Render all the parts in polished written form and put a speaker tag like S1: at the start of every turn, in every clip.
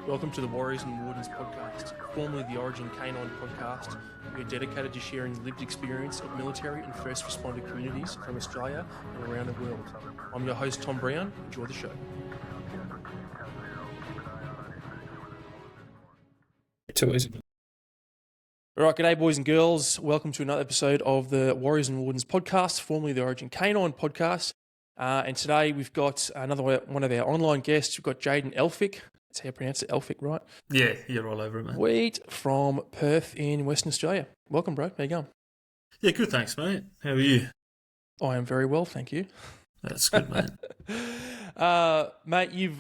S1: Welcome to the Warriors and Wardens podcast, formerly the Origin Canine podcast. We are dedicated to sharing the lived experience of military and first responder communities from Australia and around the world. I'm your host, Tom Brown. Enjoy the show.
S2: Too easy.
S1: All right, g'day boys and girls. Welcome to another episode of the Warriors and Wardens podcast, formerly the Origin Canine podcast. And today we've got another one of our online guests. We've got Jayden Elphick. That's how you pronounce it, Elphick, right?
S2: Yeah, you're all over it, mate.
S1: Sweet, from Perth in Western Australia. Welcome, bro. How you going?
S2: Yeah, good, thanks, mate. How are you?
S1: I am very well, thank you.
S2: That's good, mate.
S1: Mate, you've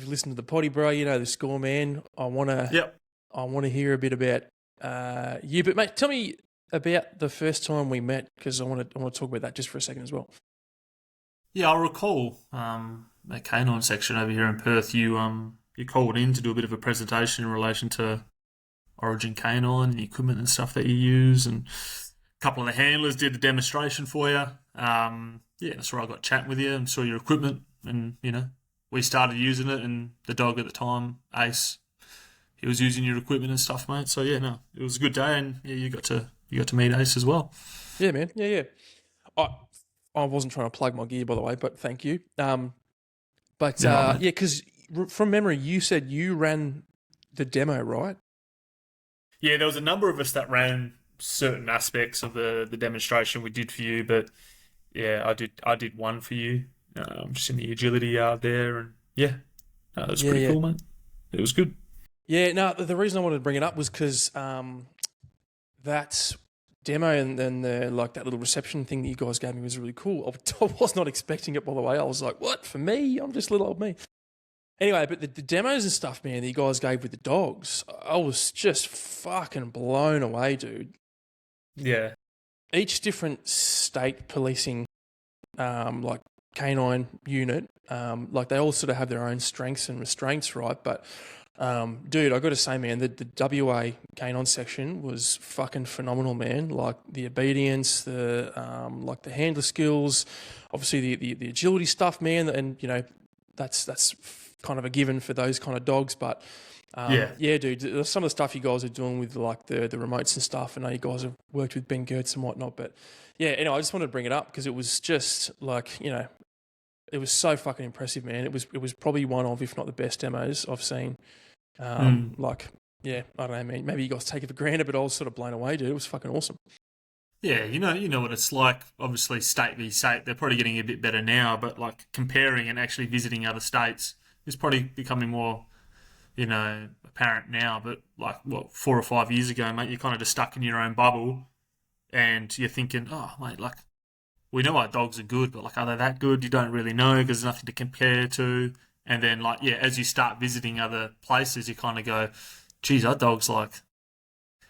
S1: listened to the potty, bro. You know the score, man. I want to hear a bit about you, but mate, tell me about the first time we met, because I want to talk about that just for a second as well.
S2: Yeah, I recall that canine section over here in Perth. You called in to do a bit of a presentation in relation to Origin Canine and the equipment and stuff that you use, and a couple of the handlers did a demonstration for you. Yeah, that's where I got chatting with you and saw your equipment, and we started using it. And the dog at the time, Ace, he was using your equipment and stuff, mate. So yeah, no, it was a good day, and yeah, you got to meet Ace as well.
S1: Yeah, man. Yeah. I wasn't trying to plug my gear, by the way, but thank you. Because from memory, you said you ran the demo, right?
S2: Yeah, there was a number of us that ran certain aspects of the demonstration we did for you, but yeah, I did one for you, just in the agility yard there, and yeah, it was pretty cool, mate. It was good. Yeah,
S1: no, the reason I wanted to bring it up was because that demo and then that little reception thing that you guys gave me was really cool. I was not expecting it, by the way. I was like, what, for me? I'm just little old me. Anyway, but the demos and stuff, man, that you guys gave with the dogs, I was just fucking blown away, dude.
S2: Yeah.
S1: Each different state policing, canine unit, they all sort of have their own strengths and restraints, right? But, dude, I got to say, man, the WA canine section was fucking phenomenal, man. Like the obedience, the handler skills, obviously the agility stuff, man, and that's kind of a given for those kind of dogs. But dude, some of the stuff you guys are doing with the remotes and stuff. I know you guys have worked with Ben Gertz and whatnot, but yeah, anyway, I just wanted to bring it up because it was just it was so fucking impressive, man. It was probably one of, if not the best demos I've seen. I don't know, man. Maybe you guys take it for granted, but I was sort of blown away, dude. It was fucking awesome.
S2: Yeah, you know what it's like. Obviously, state v state, they're probably getting a bit better now, but comparing and actually visiting other states is probably becoming more, apparent now. But 4 or 5 years ago, mate, you're kind of just stuck in your own bubble, and you're thinking, oh, mate, we know our dogs are good, but are they that good? You don't really know because there's nothing to compare to. And then, as you start visiting other places, you kind of go, geez, our dogs,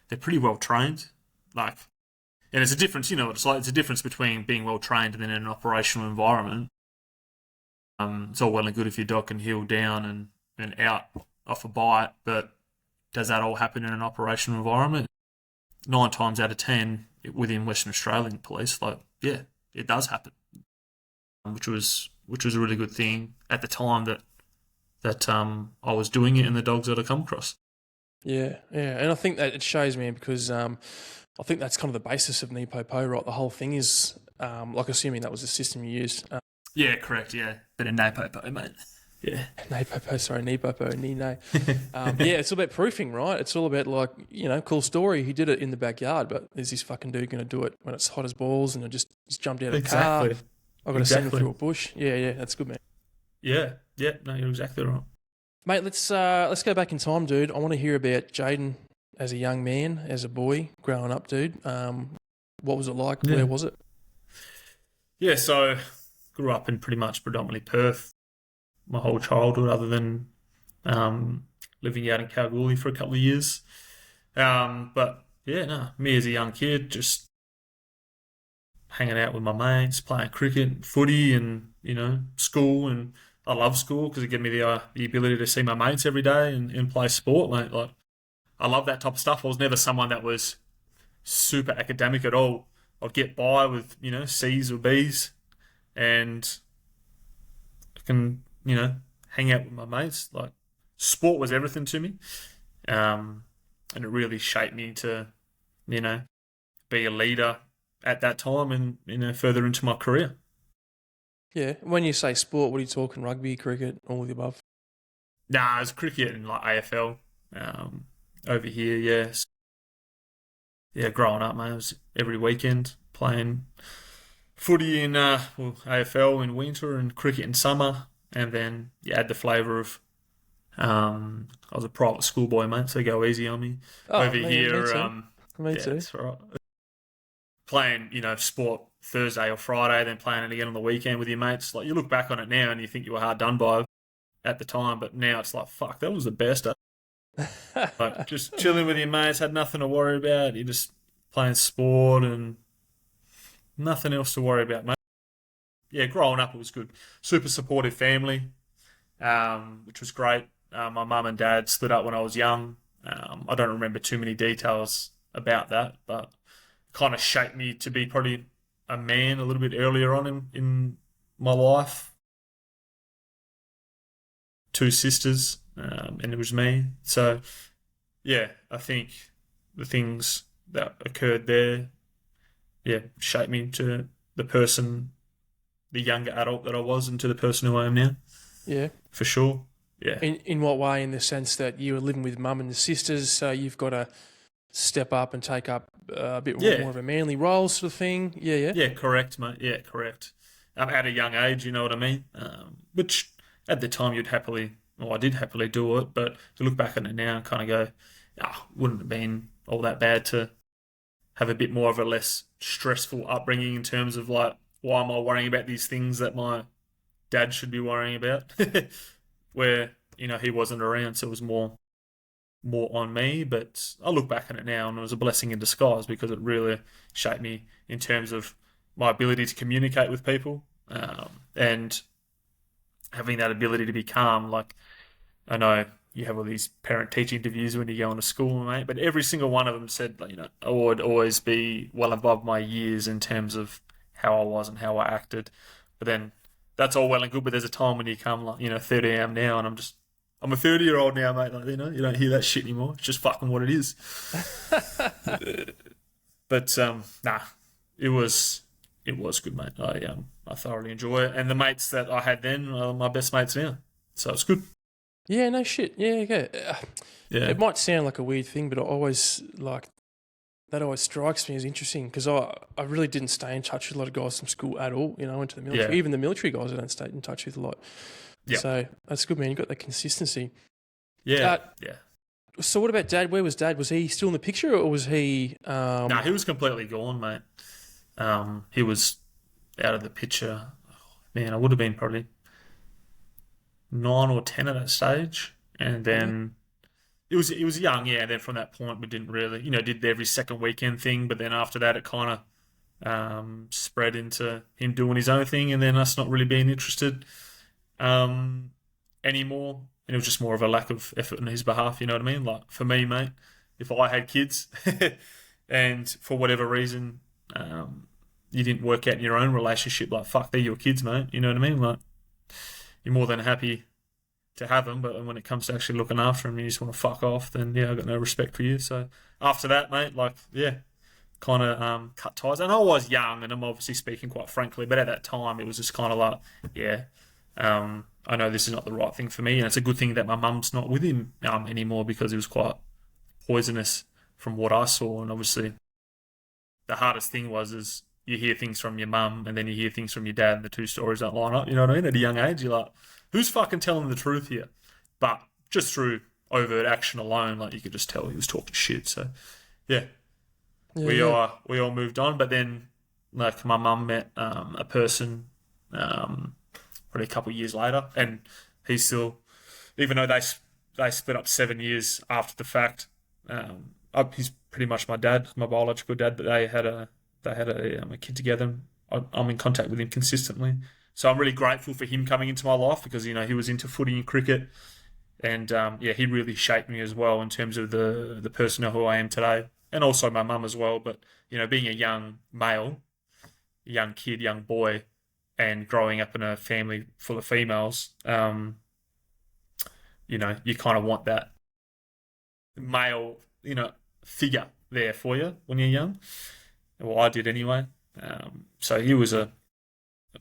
S2: they're pretty well trained. And it's a difference, it's a difference between being well trained and then in an operational environment. It's all well and good if your dog can heel down and out off a bite, but does that all happen in an operational environment? 9 times out of 10 within Western Australian police, it does happen, which was a really good thing at the time that I was doing it and the dogs that I come across.
S1: Yeah, and I think that it shows, man, because I think that's kind of the basis of NEPOPO, right? The whole thing is, assuming that was the system you used.
S2: Yeah, correct, yeah. Bit of NEPOPO, mate. Yeah.
S1: NEPOPO, NENE. It's all about proofing, right? It's all about, cool story. He did it in the backyard, but is this fucking dude going to do it when it's hot as balls and he's jumped out of the car? I've got to send him through a bush. Yeah, that's good, man.
S2: Yeah, no, you're exactly right.
S1: Mate, let's go back in time, dude. I want to hear about Jayden as a young man, as a boy, growing up, dude. What was it like? Yeah. Where was it?
S2: Yeah, so grew up in pretty much predominantly Perth my whole childhood, other than living out in Kalgoorlie for a couple of years. But yeah, no, me as a young kid, just hanging out with my mates, playing cricket, footy, and school. And I love school because it gave me the ability to see my mates every day and play sport, mate. I love that type of stuff. I was never someone that was super academic at all. I'd get by with C's or B's, and I can hang out with my mates. sport was everything to me, and it really shaped me to, you know, be a leader at that time and, further into my career.
S1: Yeah. When you say sport, what are you talking? Rugby, cricket, all of the above?
S2: Nah, it was cricket and like AFL over here, yes. Yeah, growing up, mate, it was every weekend playing footy in AFL in winter and cricket in summer. And then you add the flavour of I was a private schoolboy, mate, so go easy on me.
S1: Oh,
S2: Over
S1: me
S2: here,
S1: too. Me
S2: yeah,
S1: too.
S2: that's right. Playing, sport Thursday or Friday, then playing it again on the weekend with your mates. Like you look back on it now and you think you were hard done by at the time, but now it's like, fuck, that was the best. Like just chilling with your mates, had nothing to worry about. You're just playing sport and nothing else to worry about, mate. Yeah, growing up it was good. Super supportive family, which was great. My mum and dad split up when I was young. I don't remember too many details about that, but it kind of shaped me to be probably a man a little bit earlier on in my life. Two sisters, and it was me. So, yeah, I think the things that occurred there, yeah, shaped me to the person, the younger adult that I was, and to the person who I am now,
S1: Yeah.
S2: for sure. Yeah.
S1: In what way? In the sense that you were living with mum and the sisters, so you've got to step up and take up a bit
S2: Yeah.
S1: more of a manly role, sort of thing. Yeah, yeah.
S2: Yeah, correct, mate. Yeah, correct. At a young age, you know what I mean? Which at the time you'd happily, well, I did happily do it, but you look back on it now and kind of go, wouldn't have been all that bad to have a bit more of a less stressful upbringing in terms of like, why am I worrying about these things that my dad should be worrying about? Where, he wasn't around, so it was more on me. But I look back on it now and it was a blessing in disguise because it really shaped me in terms of my ability to communicate with people, and having that ability to be calm. Like, I know you have all these parent-teacher interviews when you go into school, mate, but every single one of them said, like, I would always be well above my years in terms of how I was and how I acted. But then that's all well and good, but there's a time when you come, like, 30 I am now, and I'm a 30-year-old now, mate. Like, you don't hear that shit anymore. It's just fucking what it is. But nah, it was good, mate. I thoroughly enjoy it, and the mates that I had then are my best mates now, so it's good.
S1: Yeah, no shit. Yeah, okay.
S2: Yeah,
S1: It might sound like a weird thing, but I always that always strikes me as interesting because I really didn't stay in touch with a lot of guys from school at all. I went to the military.
S2: Yeah.
S1: Even the military guys I don't stay in touch with a lot.
S2: Yeah.
S1: So that's good, man. You got that consistency.
S2: yeah,
S1: Uh,
S2: yeah.
S1: So what about Dad? Where was Dad? Was he still in the picture or was he...
S2: No, he was completely gone, mate. He was out of the picture. Man, I would have been probably 9 or 10 at that stage, and then it was young, yeah. And then from that point, we didn't really, did the every second weekend thing. But then after that, it kind of spread into him doing his own thing, and then us not really being interested anymore. And it was just more of a lack of effort on his behalf. You know what I mean? Like for me, mate, if I had kids, and for whatever reason, you didn't work out in your own relationship, like fuck, they're your kids, mate. You know what I mean? Like you're more than happy to have them, but when it comes to actually looking after them, you just want to fuck off. Then yeah, I got no respect for you. So after that, mate, like yeah, kind of cut ties. And I was young, and I'm obviously speaking quite frankly, but at that time, it was just kind of like yeah. I know this is not the right thing for me, and it's a good thing that my mum's not with him anymore because it was quite poisonous from what I saw. And obviously, the hardest thing is you hear things from your mum and then you hear things from your dad, and the two stories don't line up. You know what I mean? At a young age, you're like, who's fucking telling the truth here? But just through overt action alone, like you could just tell he was talking shit. So yeah, we all moved on. But then, like my mum met a person. Probably a couple of years later, and he's still, even though they split up 7 years after the fact, he's pretty much my dad, my biological dad, but they had a kid together. I'm in contact with him consistently, so I'm really grateful for him coming into my life because he was into footy and cricket, and he really shaped me as well in terms of the person who I am today, and also my mum as well. But being a young male, young kid, young boy, and growing up in a family full of females, you kind of want that male, figure there for you when you're young. Well, I did anyway. So he was a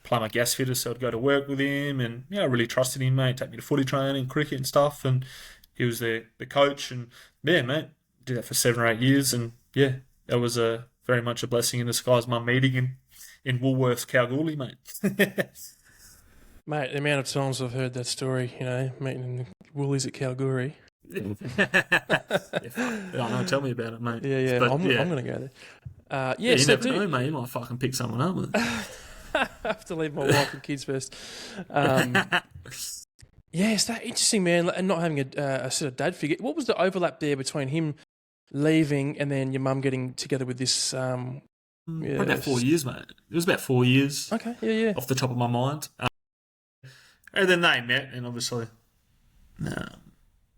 S2: plumber gas fitter, so I'd go to work with him, and I really trusted him, mate. Take me to footy training, cricket and stuff, and he was the coach, and yeah, mate, did that for 7 or 8 years, and yeah, that was very much a blessing in disguise. Mum meeting him in Woolworths, Kalgoorlie, mate.
S1: Mate, the amount of times I've heard that story, meeting in the Woolies at Kalgoorlie.
S2: Tell me about it, mate.
S1: Yeah.
S2: But,
S1: I'm going to go there.
S2: You never know, mate. You might fucking pick someone up.
S1: I have to leave my wife and kids first. It's that interesting, man, and not having a sort of dad figure. What was the overlap there between him leaving and then your mum getting together with this?
S2: Probably about 4 years, mate. It was about 4 years.
S1: Okay, yeah.
S2: Off the top of my mind. And then they met, and obviously,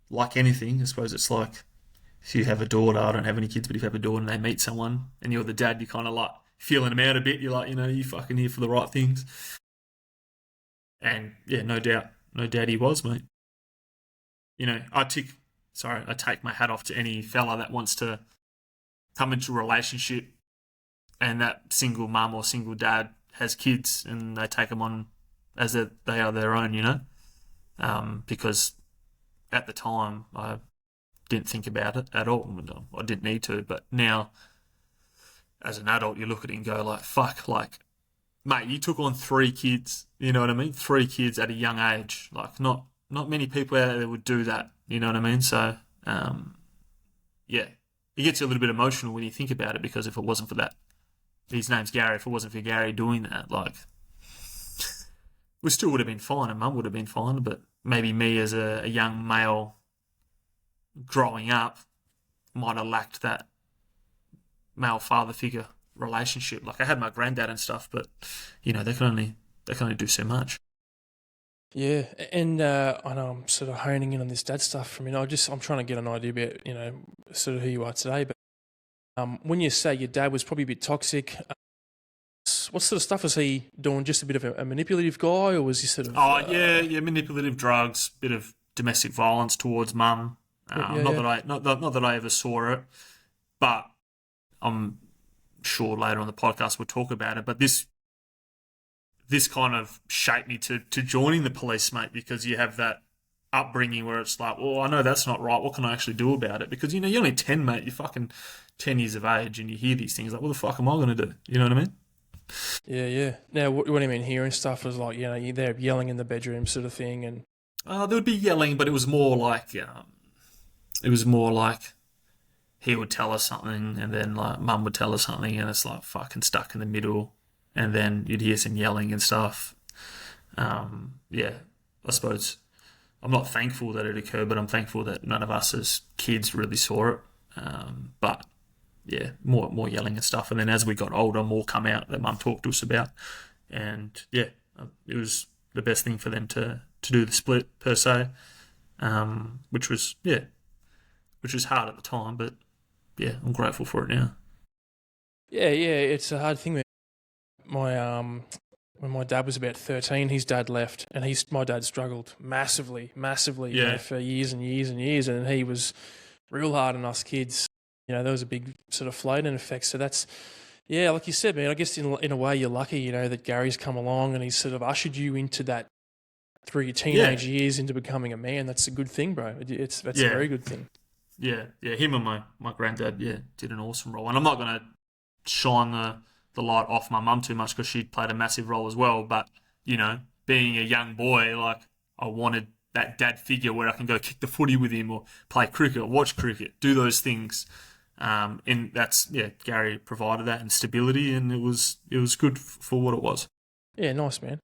S2: like anything, I suppose it's like if you have a daughter, I don't have any kids, but if you have a daughter and they meet someone and you're the dad, you kind of like feeling them out a bit. You're like, you fucking here for the right things. And yeah, no doubt he was, mate. I take my hat off to any fella that wants to come into a relationship and that single mum or single dad has kids and they take them on as they are their own, because at the time I didn't think about it at all. I didn't need to, but now as an adult you look at it and go like, fuck, like, mate, you took on 3 kids, you know what I mean? 3 kids at a young age. Like, not many people out there would do that, you know what I mean? So, it gets you a little bit emotional when you think about it, because if it wasn't for that, his name's Gary, if it wasn't for Gary doing that, like, we still would have been fine and Mum would have been fine, but maybe me as a young male growing up might have lacked that male father figure relationship. Like, I had my granddad and stuff, but they can only do so much.
S1: Yeah, and I know I'm sort of honing in on this dad stuff. I'm trying to get an idea about sort of who you are today. But when you say your dad was probably a bit toxic, what sort of stuff was he doing? Just a bit of a manipulative guy, or was he sort of?
S2: Manipulative, drugs, bit of domestic violence towards mum. Not that I ever saw it, but I'm sure later on the podcast we'll talk about it. But this kind of shaped me to joining the police, mate, because you have that upbringing where it's like, well, I know that's not right. What can I actually do about it? Because, you're only 10, mate. You're fucking 10 years of age and you hear these things like, what the fuck am I going to do? You know what I mean?
S1: Yeah. Now, what do you mean hearing stuff was like, you're there yelling in the bedroom sort of thing? And
S2: there would be yelling, but it was more like he would tell us something and then like mum would tell us something and it's like fucking stuck in the middle. And then you'd hear some yelling and stuff. I suppose I'm not thankful that it occurred, but I'm thankful that none of us as kids really saw it. But yeah, more yelling and stuff. And then as we got older, more come out that mum talked to us about. And yeah, it was the best thing for them to do the split per se, which was hard at the time, but yeah, I'm grateful for it now.
S1: Yeah, it's a hard thing, man. When my dad was about 13, his dad left, and my dad struggled massively, for years and years and years, and he was real hard on us kids. There was a big sort of floating effect. So that's, like you said, man. I guess in a way you're lucky, that Gary's come along and he's sort of ushered you into that through your teenage years into becoming a man. That's a good thing, bro. That's a very good thing. Yeah.
S2: Him and my granddad, did an awesome role, and I'm not going to shine the light off my mum too much because she played a massive role as well. But, being a young boy, like, I wanted that dad figure where I can go kick the footy with him or play cricket, watch cricket, do those things. And that's, Gary provided that and stability, and it was good for what it was.
S1: Yeah, nice, man.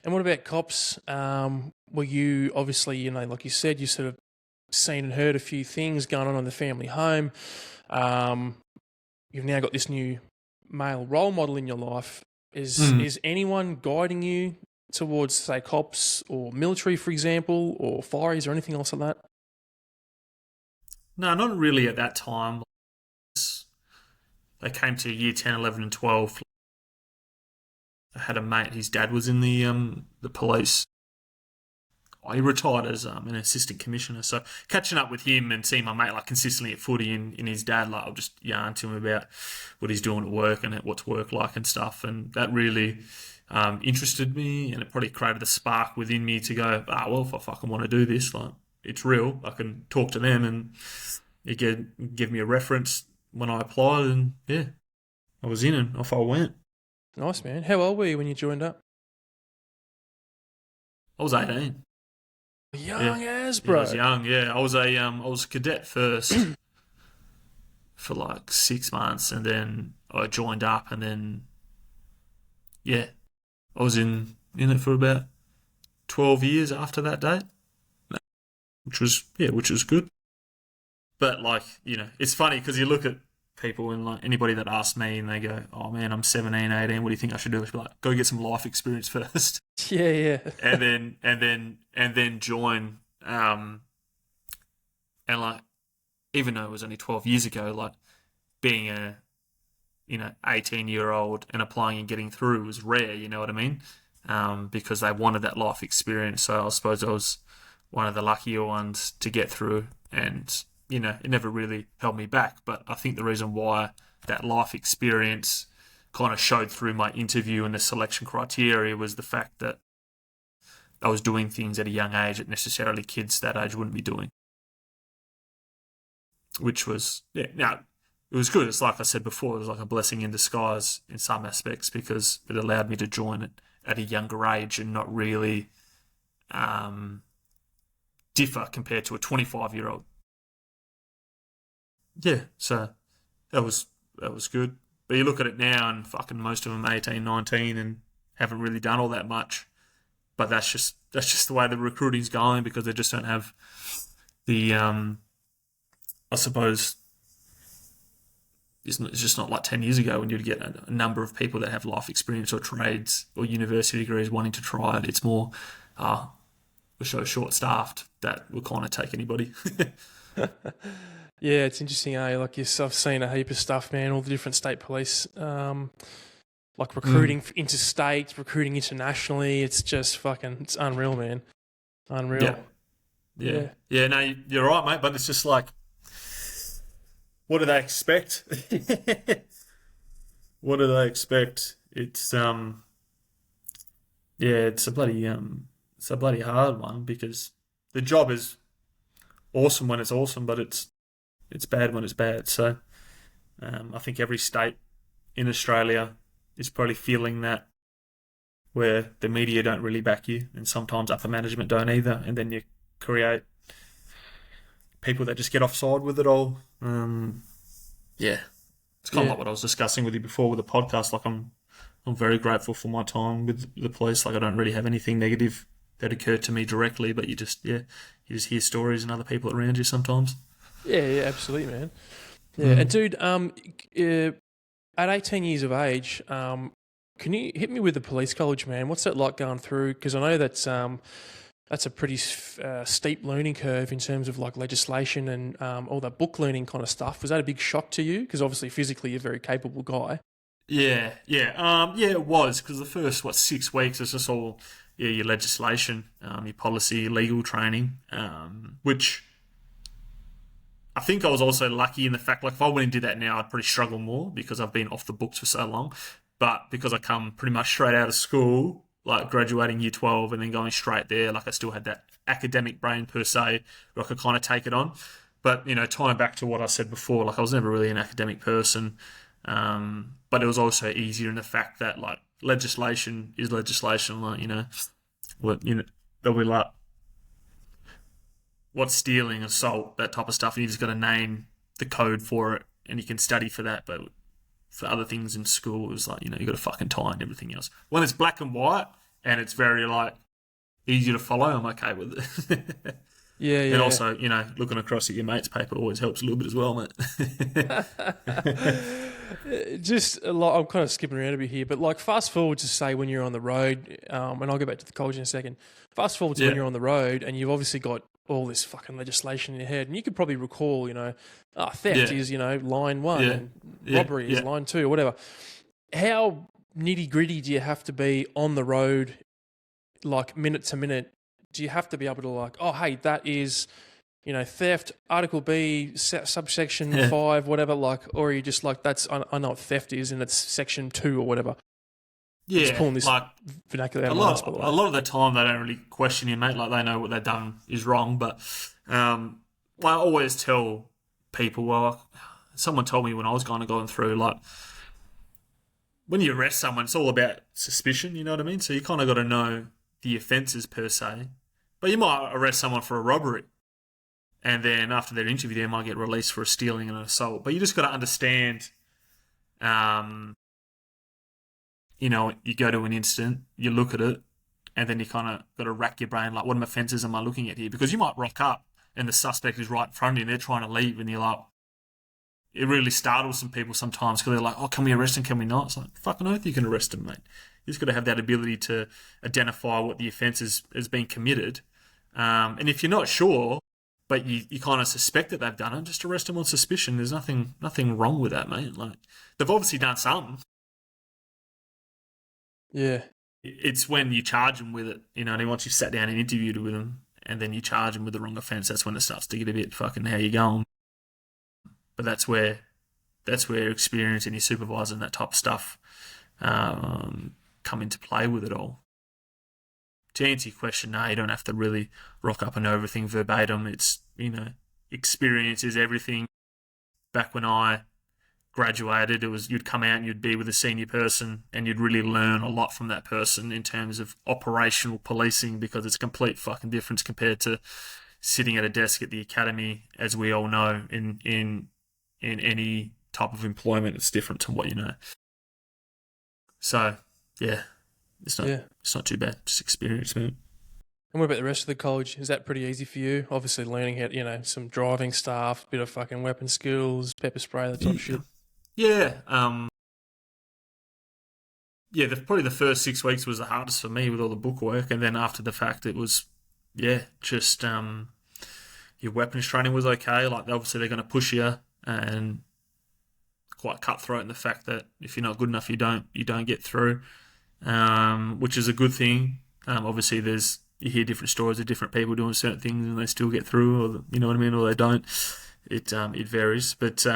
S1: And what about cops? Were you, obviously, like you said, you sort of seen and heard a few things going on in the family home. You've now got this new male role model in your life. Is anyone guiding you towards, say, cops or military, for example, or fireys or anything else like that?
S2: No, not really at that time. They came to year 10, 11 and 12. I had a mate, his dad was in the police. he retired as an assistant commissioner. So catching up with him and seeing my mate like consistently at footy and his dad, like I'll just yarn to him about what he's doing at work and what's work like and stuff. And that really interested me, and it probably created a spark within me to go, well, if I fucking want to do this, like it's real. I can talk to them and it give me a reference when I applied, and yeah, I was in and off I went.
S1: Nice, man. How old were you when you joined up?
S2: I was 18.
S1: Young as, bro.
S2: Yeah, I was young, yeah. I was a cadet first for like 6 months, and then I joined up, and then yeah, I was in it for about 12 years after that date, which was good. But like, it's funny because you look at people and like anybody that asks me and they go, oh man, I'm 17, 18, what do you think I should do? I should be like, go get some life experience first.
S1: Yeah.
S2: and then join. And like, even though it was only 12 years ago, like being a 18-year-old and applying and getting through was rare, you know what I mean? Because they wanted that life experience. So I suppose I was one of the luckier ones to get through, and it never really held me back. But I think the reason why that life experience kind of showed through my interview and the selection criteria was the fact that I was doing things at a young age that necessarily kids that age wouldn't be doing. Which was, it was good. It's like I said before, it was like a blessing in disguise in some aspects because it allowed me to join it at a younger age and not really differ compared to a 25-year-old. Yeah, so that was good. But you look at it now and fucking most of them 18, 19 and haven't really done all that much. But that's just the way the recruiting's going because they just don't have the, I suppose, it's just not like 10 years ago when you'd get a number of people that have life experience or trades or university degrees wanting to try it. It's more, we're so short-staffed that we'll kind of take anybody.
S1: Yeah, it's interesting, Like I've seen a heap of stuff, man, all the different state police, like recruiting interstate, recruiting internationally. It's just it's unreal, man. Unreal.
S2: Yeah, no, you're right, mate, but it's just like, what do they expect? What do they expect? It's, it's a bloody hard one because the job is awesome when it's awesome, but it's bad when it's bad. So I think every state in Australia is probably feeling that, where the media don't really back you and sometimes upper management don't either, and then you create people that just get offside with it all. It's kind of like what I was discussing with you before with the podcast. Like I'm very grateful for my time with the police. Like I don't really have anything negative that occurred to me directly, but you just hear stories and other people around you sometimes. Yeah,
S1: absolutely, man. Yeah, and dude, at 18 years of age, can you hit me with the police college, man? What's that like going through? Because I know that's a pretty steep learning curve in terms of like legislation and all that book learning kind of stuff. Was that a big shock to you? Because obviously physically you're a very capable guy.
S2: Yeah, it was, because the first 6 weeks is just all your legislation, your policy, legal training, which I think I was also lucky in the fact, like if I went and did that now, I'd probably struggle more because I've been off the books for so long. But because I come pretty much straight out of school, like graduating year 12 and then going straight there, like I still had that academic brain per se, where I could kind of take it on. But, tying back to what I said before, like I was never really an academic person. But it was also easier in the fact that like legislation is legislation, like, they'll be like, what's stealing, assault, that type of stuff, and you just got to name the code for it and you can study for that. But for other things in school, it was like, you got to fucking tie and everything else. When it's black and white and it's very like easy to follow, I'm okay with it.
S1: Yeah.
S2: And also, looking across at your mate's paper always helps a little bit as well, mate.
S1: Just a lot. I'm kind of skipping around a bit here, but like fast forward to say when you're on the road, and I'll go back to the college in a second. Fast forward to when you're on the road and you've obviously got all this fucking legislation in your head, and you could probably recall, theft is, line 1, and robbery is line 2 or whatever. How nitty gritty do you have to be on the road, like minute to minute, do you have to be able to like, oh, hey, that is, theft, Article B, subsection
S2: Yeah.
S1: 5, whatever, like, or are you just like, I know what theft is and it's section 2 or whatever. I'm just
S2: Yeah,
S1: pulling this
S2: like
S1: vernacular out
S2: a
S1: of my ass, by
S2: lot,
S1: the
S2: a
S1: way.
S2: lot of the time they don't really question you, mate. Like they know what they've done is wrong. But I always tell people, well, someone told me when I was kind of going through, like when you arrest someone, it's all about suspicion. You know what I mean? So you kind of got to know the offences per se. But you might arrest someone for a robbery, and then after their interview, they might get released for a stealing and an assault. But you just got to understand. Um, you go to an incident, you look at it, and then you kind of got to rack your brain, like, what offences am I looking at here? Because you might rock up and the suspect is right in front of you and they're trying to leave, and you're like, it really startles some people sometimes because they're like, oh, can we arrest him? Can we not? It's like, fucking oath you can arrest him, mate. You just got to have that ability to identify what the offence has been committed. And if you're not sure, but you kind of suspect that they've done it, just arrest them on suspicion. There's nothing wrong with that, mate. Like, they've obviously done something.
S1: Yeah.
S2: It's when you charge them with it, and once you've sat down and interviewed with them, and then you charge them with the wrong offence, that's when it starts to get a bit fucking how you going. But that's where experience and your supervisor and that type of stuff come into play with it all. To answer your question, no, you don't have to really rock up and know everything verbatim. It's, experience is everything. Back when I graduated, it was you'd come out and you'd be with a senior person and you'd really learn a lot from that person in terms of operational policing, because it's a complete fucking difference compared to sitting at a desk at the academy. As we all know, in any type of employment, it's different to what you know. So yeah, it's not too bad. Just experience, man.
S1: And what about the rest of the college? Is that pretty easy for you? Obviously, learning how, some driving stuff, bit of fucking weapon skills, pepper spray, that type of shit.
S2: Yeah, probably the first 6 weeks was the hardest for me with all the bookwork, and then after the fact, it was, just your weapons training was okay. Like, obviously they're going to push you, and quite cutthroat in the fact that if you're not good enough, you don't get through, which is a good thing. Obviously, you hear different stories of different people doing certain things and they still get through, or you know what I mean, or they don't. It varies, but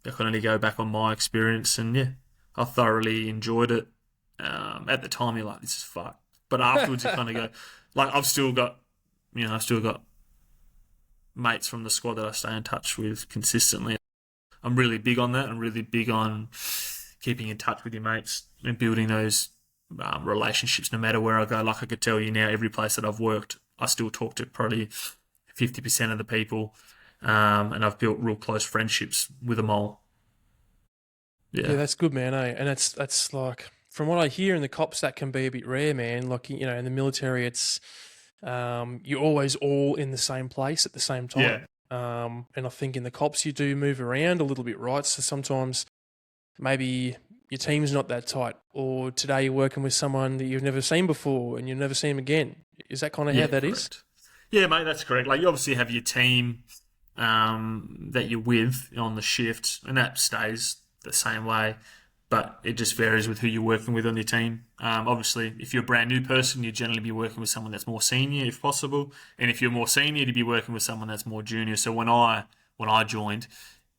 S2: I can only go back on my experience, and I thoroughly enjoyed it. At the time, you're like, this is fucked, but afterwards, you kind of go, like, I've still got mates from the squad that I stay in touch with consistently. I'm really big on that. I'm really big on keeping in touch with your mates and building those relationships no matter where I go. Like, I could tell you now, every place that I've worked, I still talk to probably 50% of the people, and I've built real close friendships with them all.
S1: Yeah, that's good, man. And that's like, from what I hear in the cops, that can be a bit rare, man. Like, in the military, it's you're always all in the same place at the same time. And I think in the cops, you do move around a little bit, right? So sometimes maybe your team's not that tight, or today you're working with someone that you've never seen before and you'll never see them again. Is that kind of how that
S2: correct.
S1: is?
S2: Yeah, mate, that's correct. Like, you obviously have your team that you're with on the shift, and that stays the same way, but it just varies with who you're working with on your team. Obviously, if you're a brand new person, you'd generally be working with someone that's more senior, if possible, and if you're more senior, you'd be working with someone that's more junior. So when I joined,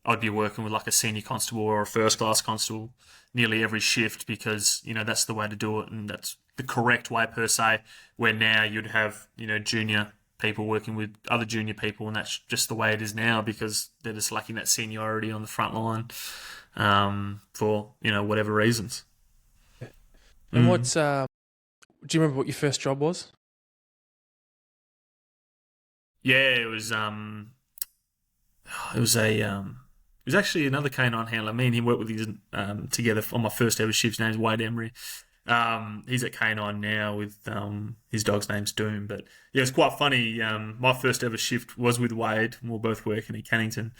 S2: I'd be working with like a senior constable or a first class constable nearly every shift, because that's the way to do it, and that's the correct way per se. Where now you'd have junior people working with other junior people, and that's just the way it is now, because they're just lacking that seniority on the front line for whatever reasons.
S1: And what's do you remember what your first job was?
S2: Yeah, it was actually another canine handler. Me and him worked with his together on my first ever shift. His name's Wade Emery. He's at Canine now with his dog's name's Doom. But yeah, it's quite funny. My first ever shift was with Wade. We were both working at Cannington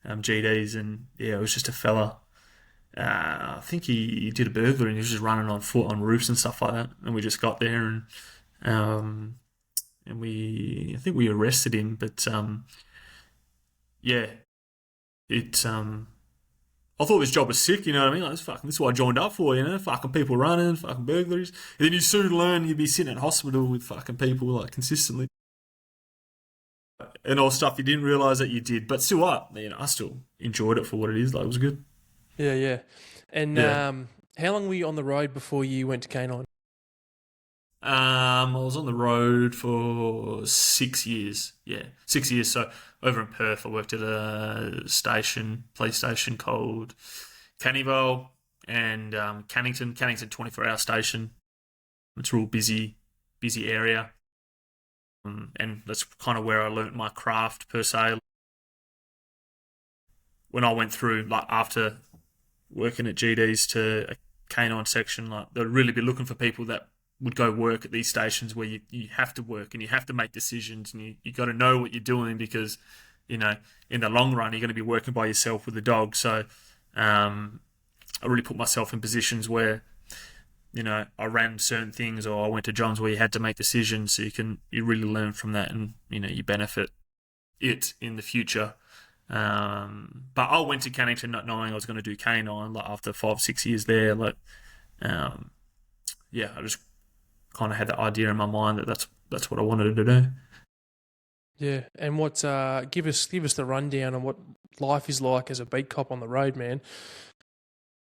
S2: GDs, and yeah, it was just a fella. I think he did a burglary and he was just running on foot on roofs and stuff like that. And we just got there, and I think we arrested him. But yeah, it I thought this job was sick, you know what I mean? Like, this is what I joined up for, you know? Fucking people running, fucking burglaries. And then you soon learn you'd be sitting at hospital with fucking people, like, consistently. And all stuff you didn't realise that you did. But still, I still enjoyed it for what it is. Like, it was good.
S1: Yeah, yeah. And
S2: Yeah.
S1: how long were you on the road before you went to Canine?
S2: I was on the road for 6 years. Yeah, 6 years. So over in Perth, I worked at a police station called Cannyvale and Cannington. Cannington 24-hour station. It's a real busy area. And that's kind of where I learnt my craft per se. When I went through, like after working at GDs to a canine section, like they'd really be looking for people that would go work at these stations where you have to work and you have to make decisions and you got to know what you're doing because, you know, in the long run, you're going to be working by yourself with the dog. So I really put myself in positions where, you know, I ran certain things or I went to jobs where you had to make decisions so you really learn from that and, you know, you benefit it in the future. But I went to Cannington not knowing I was going to do canine, like after 5-6 years there, like, yeah, I just kind of had that idea in my mind that that's what I wanted to do.
S1: Yeah, and what? Give us the rundown on what life is like as a beat cop on the road, man.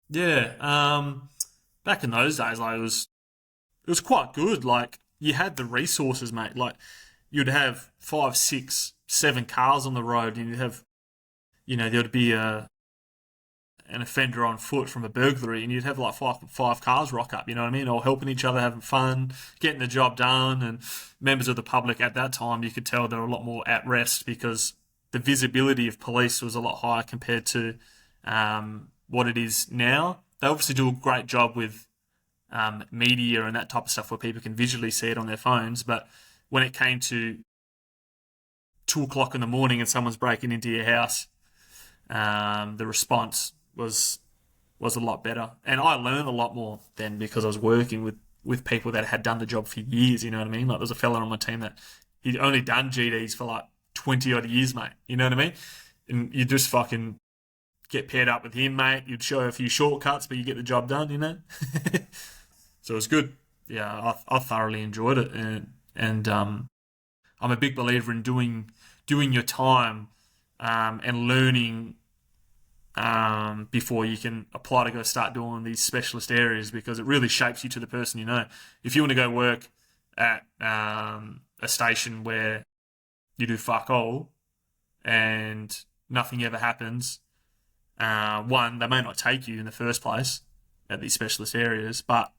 S2: Yeah, back in those days, like it was quite good. Like you had the resources, mate. Like you'd have 5, 6, 7 cars on the road, and you'd have, you know, there'd be an offender on foot from a burglary, and you'd have like five cars rock up, you know what I mean? All helping each other, having fun, getting the job done. And members of the public at that time, you could tell they were a lot more at rest because the visibility of police was a lot higher compared to what it is now. They obviously do a great job with media and that type of stuff where people can visually see it on their phones. But when it came to 2 o'clock in the morning and someone's breaking into your house, the response was a lot better, and I learned a lot more then because I was working with people that had done the job for years. You know what I mean? Like there's a fella on my team that he'd only done GDs for like 20 odd years, mate. You know what I mean? And you just fucking get paired up with him, mate. You'd show a few shortcuts, but you get the job done. You know? So it was good. Yeah, I thoroughly enjoyed it, and I'm a big believer in doing your time and learning before you can apply to go start doing these specialist areas because it really shapes you to the person you know. If you want to go work at a station where you do fuck all and nothing ever happens, one, they may not take you in the first place at these specialist areas, but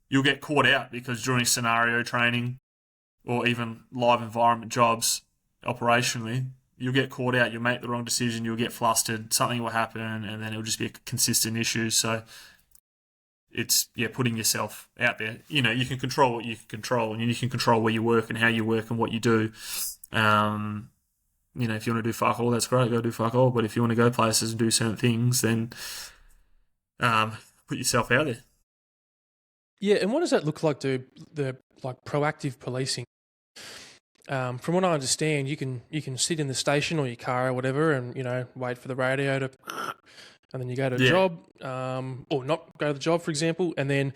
S2: you'll get caught out because during scenario training or even live environment jobs operationally, you'll get caught out, you'll make the wrong decision, you'll get flustered, something will happen, and then it'll just be a consistent issue. So it's, yeah, putting yourself out there. You know, you can control what you can control, and you can control where you work and how you work and what you do. You know, if you want to do fuck all, that's great, go do fuck all. But if you want to go places and do certain things, then put yourself out there.
S1: Yeah, and what does that look like, dude? The like proactive policing. From what I understand, you can sit in the station or your car or whatever, and you know wait for the radio to, and then you go to a job, or not go to the job, for example, and then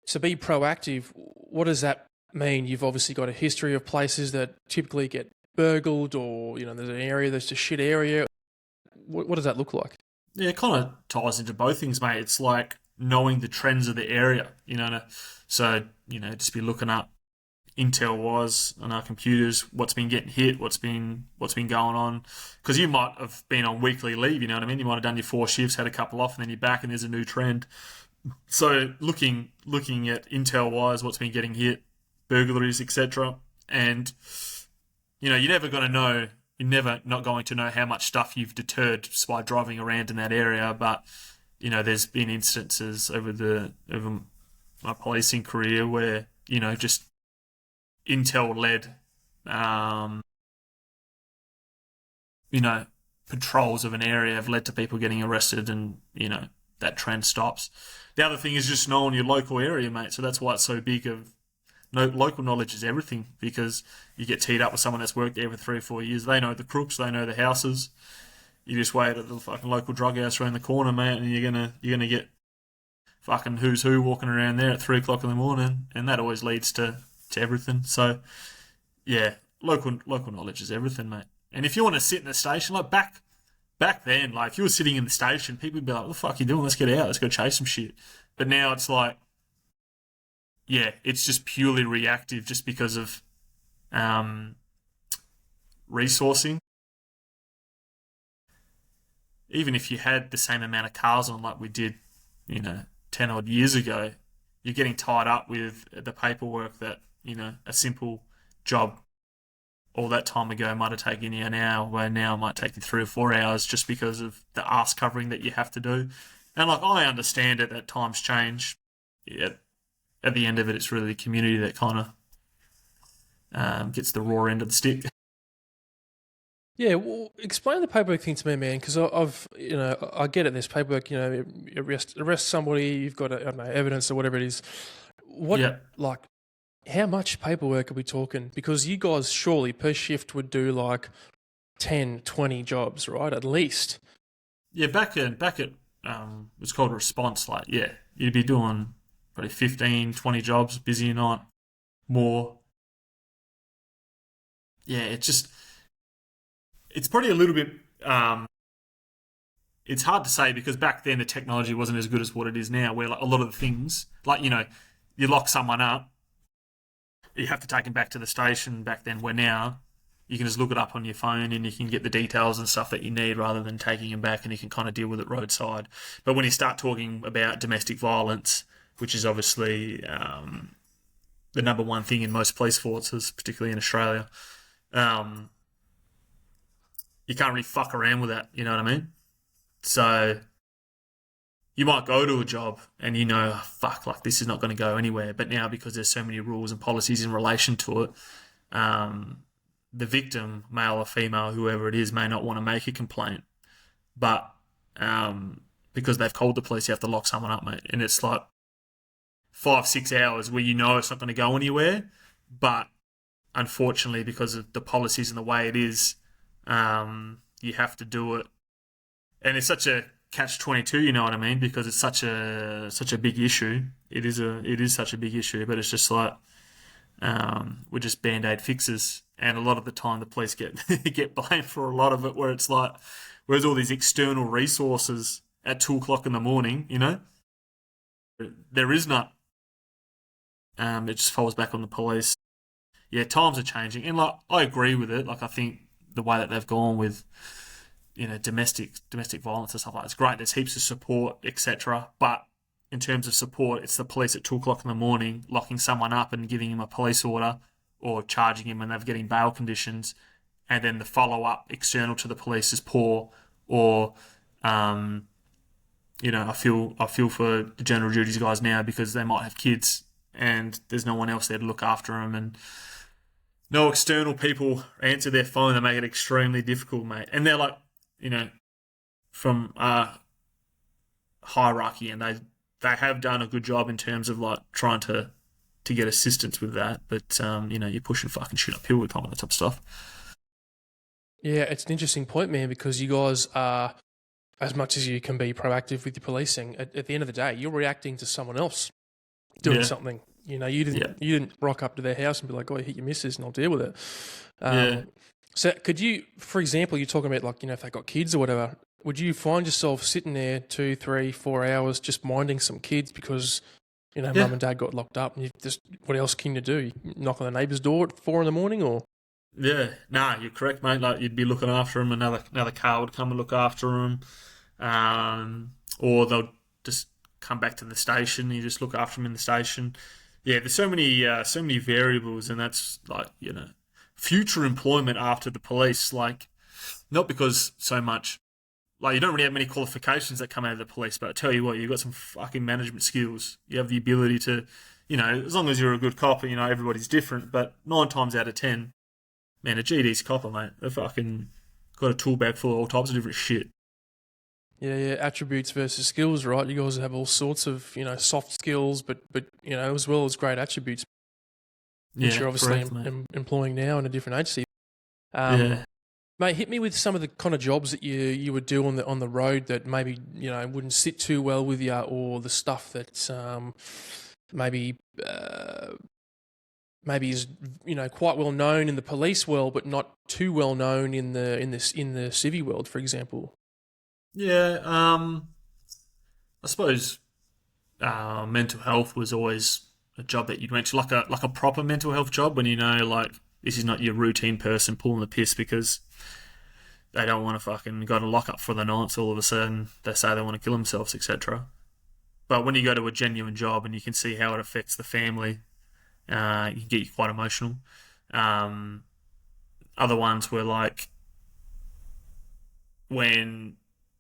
S1: to be proactive. What does that mean? You've obviously got a history of places that typically get burgled, or you know there's an area that's a shit area. What does that look like?
S2: Yeah, it kind of ties into both things, mate. It's like knowing the trends of the area, you know. So, you know, just be looking up intel-wise on our computers, what's been getting hit, what's been going on. Because you might have been on weekly leave, you know what I mean? You might have done your 4 shifts, had a couple off, and then you're back and there's a new trend. So looking at intel-wise, what's been getting hit, burglaries, etc. And, you know, you're never not going to know how much stuff you've deterred just by driving around in that area. But, you know, there's been instances over my policing career where, you know, just intel-led, you know, patrols of an area have led to people getting arrested, and you know that trend stops. The other thing is just knowing your local area, mate. So that's why it's so big. Local knowledge is everything, because you get teed up with someone that's worked there for 3 or 4 years. They know the crooks, they know the houses, You just wait at the fucking local drug house around the corner, mate, and you're gonna get fucking who's who walking around there at 3 o'clock in the morning, and that always leads to everything. So yeah, local knowledge is everything, mate. And if you want to sit in the station, like back then, like if you were sitting in the station, people would be like, "What the fuck are you doing? Let's get out. Let's go chase some shit." But now it's like, yeah, it's just purely reactive, just because of resourcing. Even if you had the same amount of cars on, like we did, 10 odd years ago, you're getting tied up with the paperwork that, a simple job all that time ago might have taken you an hour, where now it might take you 3 or 4 hours just because of the arse covering that you have to do. And like, I understand it that times change. Yeah, at the end of it, it's really the community that kind of gets the raw end of the stick.
S1: Yeah, well, explain the paperwork thing to me, man, because I get it. There's paperwork, you arrest somebody, you've got, I don't know, evidence or whatever it is.
S2: Yeah.
S1: Like, how much paperwork are we talking? Because you guys surely per shift would do like 10, 20 jobs, right? At least.
S2: Yeah, back at it's called a response. Like, yeah, you'd be doing probably 15, 20 jobs, busy or not, more. Yeah, it's probably a little bit. It's hard to say because back then the technology wasn't as good as what it is now, where like a lot of the things, like, you lock someone up, you have to take them back to the station. Back then, where now you can just look it up on your phone and you can get the details and stuff that you need rather than taking them back, and you can kind of deal with it roadside. But when you start talking about domestic violence, which is obviously the number one thing in most police forces, particularly in Australia, you can't really fuck around with that, you know what I mean? So you might go to a job and oh, fuck, like this is not going to go anywhere. But now, because there's so many rules and policies in relation to it, the victim, male or female, whoever it is, may not want to make a complaint. But because they've called the police, you have to lock someone up, mate. And it's like 5-6 hours where it's not going to go anywhere. But unfortunately, because of the policies and the way it is, you have to do it. And it's such a catch-22, you know what I mean? Because it's such a big issue. It is such a big issue, but it's just like we're just band-aid fixes, and a lot of the time the police get get blamed for a lot of it. Where it's like, where's all these external resources at 2 o'clock in the morning? There is none. It just falls back on the police. Yeah, times are changing, and like I agree with it. Like I think the way that they've gone with domestic violence and stuff like that, it's great. There's heaps of support, etc. But in terms of support, it's the police at 2 o'clock in the morning locking someone up and giving him a police order or charging him when they're getting bail conditions, and then the follow up external to the police is poor. Or I feel for the general duties guys now because they might have kids and there's no one else there to look after them, and no external people answer their phone. They make it extremely difficult, mate. And they're like, from hierarchy, and they have done a good job in terms of like trying to get assistance with that. But you're pushing fucking shit uphill with some of that type of stuff.
S1: Yeah, it's an interesting point, man, because you guys are, as much as you can be proactive with your policing, at the end of the day, you're reacting to someone else doing something. You didn't rock up to their house and be like, "Oh, hit your missus and I'll deal with it." So could you, for example, you're talking about like, if they got kids or whatever, would you find yourself sitting there 2, 3, 4 hours just minding some kids because, mum and dad got locked up, and what else can you do? You knock on the neighbour's door at 4 a.m, or?
S2: Yeah, nah, you're correct, mate. Like you'd be looking after them, another car would come and look after them, or they'll just come back to the station. And you just look after them in the station. Yeah, there's so many variables, and that's like future employment after the police. Like, not because so much, like you don't really have many qualifications that come out of the police, but I tell you what, you've got some fucking management skills. You have the ability to, as long as you're a good copper, everybody's different, but 9 times out of 10, man, a GD's copper, mate, they've fucking got a tool bag full of all types of different shit.
S1: Yeah, attributes versus skills, right? You guys have all sorts of, soft skills, but as well as great attributes, which you're obviously employing now in a different agency. Mate, hit me with some of the kind of jobs that you would do on the road that maybe wouldn't sit too well with you, or the stuff that maybe maybe is quite well known in the police world, but not too well known in the civvy world, for example.
S2: Yeah, I suppose mental health was always a job that you'd went to, like a proper mental health job, when like this is not your routine person pulling the piss because they don't want to fucking go to lock up for the night. So all of a sudden they say they want to kill themselves, etc. But when you go to a genuine job and you can see how it affects the family, you can get you quite emotional. Other ones were like when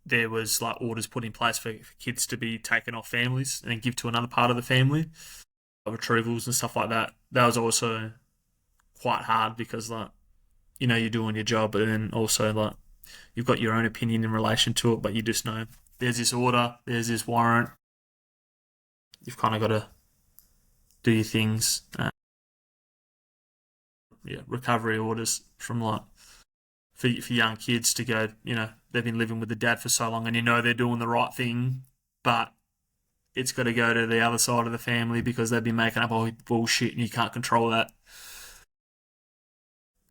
S2: there was like orders put in place for kids to be taken off families and give to another part of the family, retrievals and stuff like that. That was also quite hard because like you're doing your job, but then also like you've got your own opinion in relation to it, but you just know there's this order, there's this warrant. You've kind of got to do your things. Recovery orders from like for young kids to go, they've been living with the dad for so long and they're doing the right thing, but it's got to go to the other side of the family because they've been making up all bullshit and you can't control that.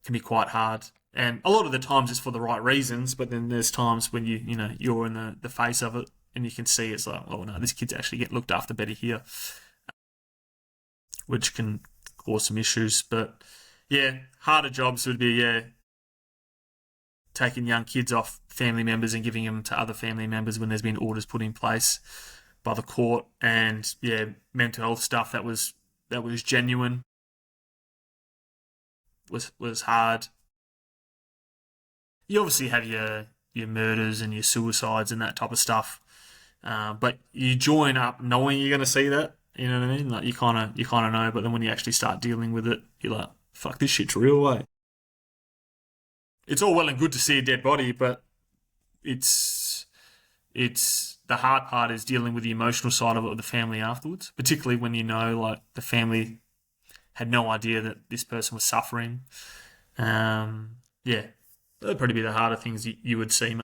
S2: It can be quite hard. And a lot of the times it's for the right reasons, but then there's times when you're in the face of it and you can see it's like, oh no, this kid's actually getting looked after better here, which can cause some issues. But yeah, harder jobs would be taking young kids off family members and giving them to other family members when there's been orders put in place by the court, and mental health stuff that was genuine was hard. You obviously have your murders and your suicides and that type of stuff, but you join up knowing you're going to see that. You know what I mean? Like you kind of know, but then when you actually start dealing with it, you're like, fuck, this shit's real, eh? It's all well and good to see a dead body, but it's the hard part is dealing with the emotional side of it with the family afterwards, particularly when like the family had no idea that this person was suffering. That'd probably be the harder things you would see.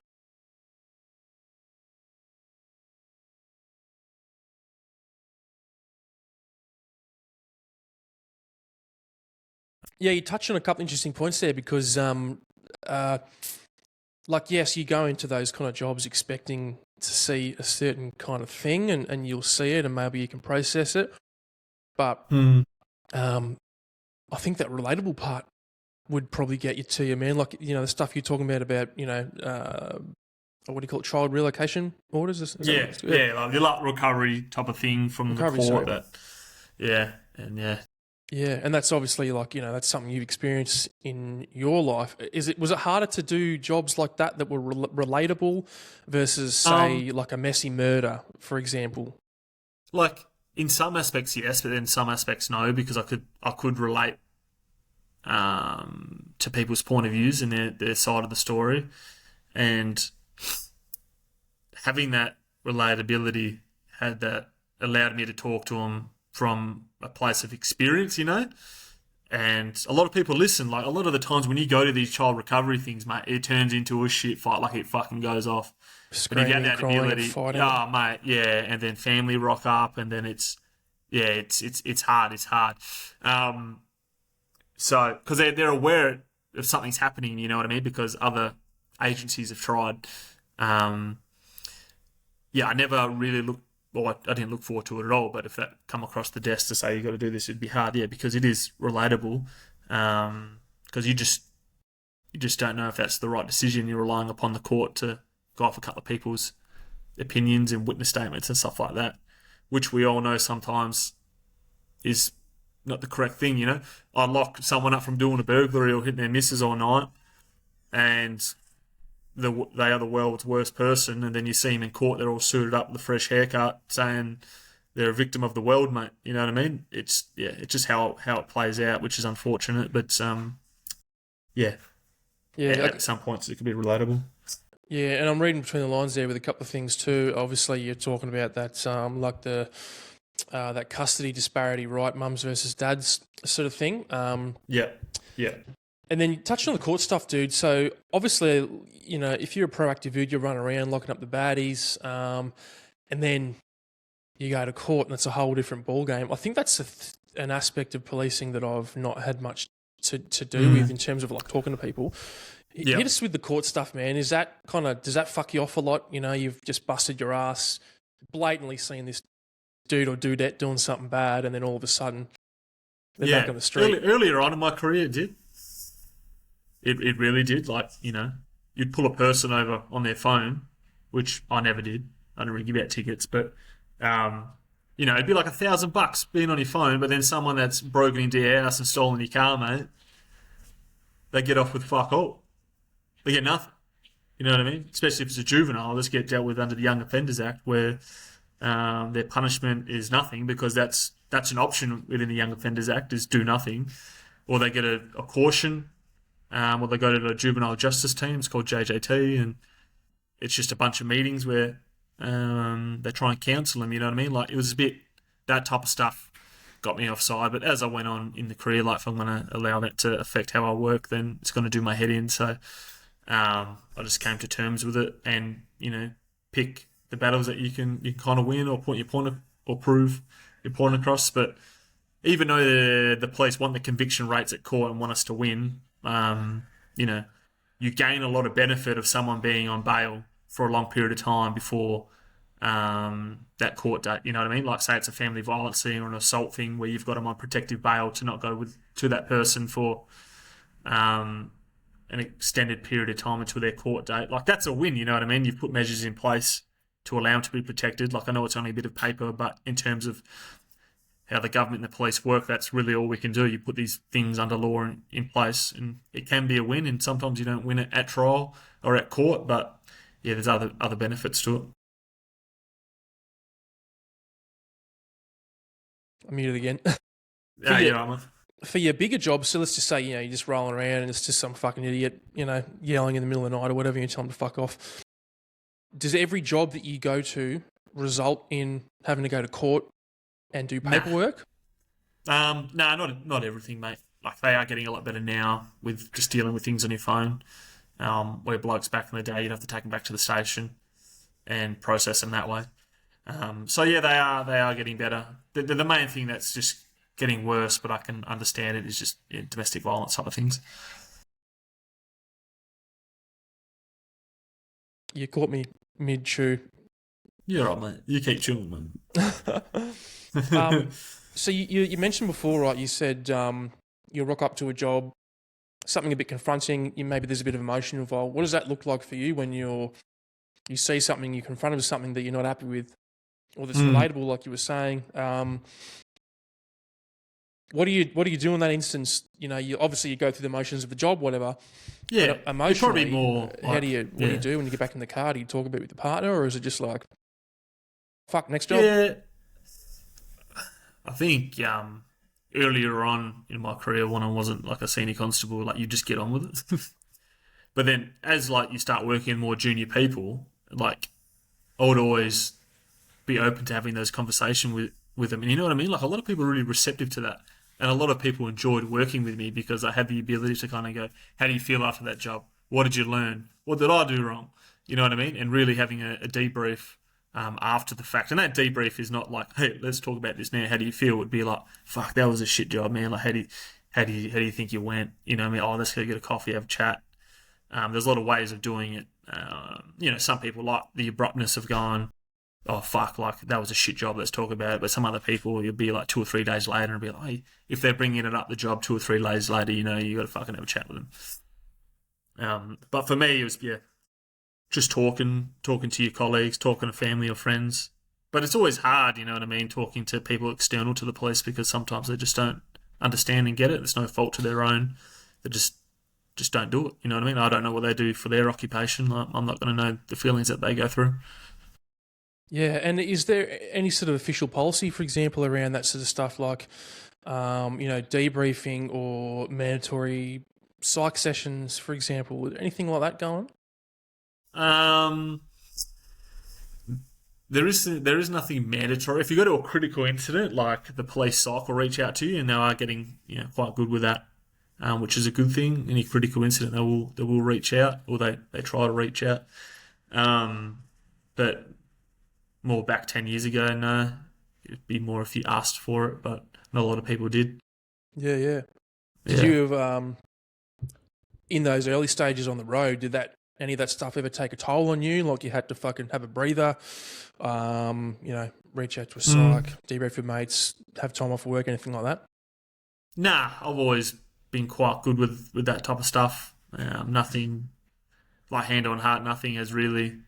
S1: Yeah, you touched on a couple of interesting points there because, yes, you go into those kind of jobs expecting to see a certain kind of thing and you'll see it and maybe you can process it. But I think that relatable part would probably get you to you, man. Like, the stuff you're talking about, what do you call it, child relocation orders? Like
S2: the recovery type of thing from the court.
S1: Yeah, and that's obviously that's something you've experienced in your life. Was it harder to do jobs like that were relatable versus, say, like a messy murder, for example?
S2: Like in some aspects, yes, but in some aspects, no, because I could relate to people's point of views and their side of the story, and having that relatability allowed me to talk to them from a place of experience, and a lot of people listen. Like a lot of the times when you go to these child recovery things, mate, it turns into a shit fight, like it fucking goes off.
S1: Screaming, crying, fighting.
S2: Oh, mate, yeah, and then family rock up, and then it's hard. It's hard. So because they're aware of something's happening, you know what I mean? Because other agencies have tried. I never really I didn't look forward to it at all, but if that come across the desk to say you got to do this, it'd be hard, because it is relatable. Because you just don't know if that's the right decision. You're relying upon the court to go off a couple of people's opinions and witness statements and stuff like that, which we all know sometimes is not the correct thing. I lock someone up from doing a burglary or hitting their missus all night, and they are the world's worst person, and then you see them in court, they're all suited up with a fresh haircut saying they're a victim of the world, mate. You know what I mean? It's just how it plays out, which is unfortunate, but at some points it could be relatable.
S1: Yeah, and I'm reading between the lines there with a couple of things too. Obviously, you're talking about that, that custody disparity, right? Mums versus dads sort of thing.
S2: Yeah.
S1: And then touching on the court stuff, dude. So obviously, you know, if you're a proactive dude, you're running around locking up the baddies, and then you go to court, and it's a whole different ball game. I think that's an aspect of policing that I've not had much to do with in terms of like talking to people.
S2: Yeah.
S1: Hit us with the court stuff, man. Does that fuck you off a lot? You know, you've just busted your ass, blatantly seen this dude or dudette doing something bad, and then all of a sudden they're back on the street.
S2: Earlier on in my career, it did. It really did. Like, you know, you'd pull a person over on their phone, which I never did. I didn't really give out tickets, but you know, it'd be like $1,000 being on your phone, but then someone that's broken into your house and stolen your car, mate, they get off with fuck all. They get nothing. You know what I mean? Especially if it's a juvenile, let's get dealt with under the Young Offenders Act, where their punishment is nothing, because that's an option within the Young Offenders Act, is do nothing, or they get a caution, or they go to the juvenile justice team. It's called JJT, and it's just a bunch of meetings where they try and counsel them. You know what I mean? Like, it was a bit, that type of stuff got me offside. But as I went on in the career, like, if I'm going to allow that to affect how I work, then it's going to do my head in. So I just came to terms with it, and, you know, pick the battles that you can kind of win, or point your point or prove your point across. But even though the police want the conviction rates at court and want us to win, you know, you gain a lot of benefit of someone being on bail for a long period of time before that court date. You know what I mean? Like, say it's a family violence thing or an assault thing where you've got them on protective bail to not go to that person for an extended period of time until their court date. Like, that's a win, you know what I mean? You've put measures in place to allow them to be protected. Like, I know it's only a bit of paper, but in terms of how the government and the police work, that's really all we can do. You put these things under law in place, and it can be a win, and sometimes you don't win it at trial or at court, but yeah, there's other benefits to it.
S1: I'm muted again. For your bigger jobs, so let's just say, you know, you're just rolling around and it's just some fucking idiot, you know, yelling in the middle of the night or whatever, and you tell them to fuck off. Does every job that you go to result in having to go to court and do paperwork?
S2: No, not everything, mate. Like, they are getting a lot better now with just dealing with things on your phone. Where blokes back in the day, you'd have to take them back to the station and process them that way. So yeah, they are getting better. The main thing that's just getting worse, but I can understand it, is just domestic violence type of things.
S1: You caught me mid-chew.
S2: You're right, mate. You keep chewing, man.
S1: So you mentioned before, right? You said you rock up to a job, something a bit confronting. Maybe there's a bit of emotion involved. What does that look like for you when you see something, you're confronted with something that you're not happy with, or that's relatable, like you were saying? What do you do in that instance? You know, you obviously go through the motions of the job, whatever.
S2: Yeah,
S1: but emotionally,
S2: probably more.
S1: What do you do when you get back in the car? Do you talk a bit with the partner, or is it just like, fuck, next job?
S2: Yeah, I think earlier on in my career, when I wasn't like a senior constable, like, you just get on with it. But then as like you start working with more junior people, like, I would always be open to having those conversations with them. And you know what I mean? Like, a lot of people are really receptive to that. And a lot of people enjoyed working with me because I had the ability to kind of go, how do you feel after that job? What did you learn? What did I do wrong? You know what I mean? And really having a debrief after the fact. And that debrief is not like, hey, let's talk about this now. How do you feel? It would be like, fuck, that was a shit job, man. Like, how do you think you went? You know what I mean? Oh, let's go get a coffee, have a chat. There's a lot of ways of doing it. You know, some people like the abruptness of going, oh, fuck, like, that was a shit job, let's talk about it. But some other people, you'll be like 2 or 3 days later and be like, hey, if they're bringing it up the job 2 or 3 days later, you know, you got to fucking have a chat with them. But for me, it was, just talking to your colleagues, talking to family or friends. But it's always hard, you know what I mean, talking to people external to the police, because sometimes they just don't understand and get it. There's no fault to their own. They just don't do it, you know what I mean? I don't know what they do for their occupation. I'm not going to know the feelings that they go through.
S1: Yeah, and is there any sort of official policy, for example, around that sort of stuff, like, you know, debriefing or mandatory psych sessions, for example? Anything like that going on?
S2: There is nothing mandatory. If you go to a critical incident, like the police psych will reach out to you, and they are getting, you know, quite good with that. which is a good thing. Any critical incident, they will reach out, or they try to reach out. But more back 10 years ago, no, it'd be more if you asked for it, but not a lot of people did.
S1: Yeah, yeah. Did you have in those early stages on the road? Did any of that stuff ever take a toll on you? Like you had to fucking have a breather, reach out to a psych, debrief with mates, have time off work, anything like that?
S2: Nah, I've always been quite good with that type of stuff. Nothing, like hand on heart, nothing has really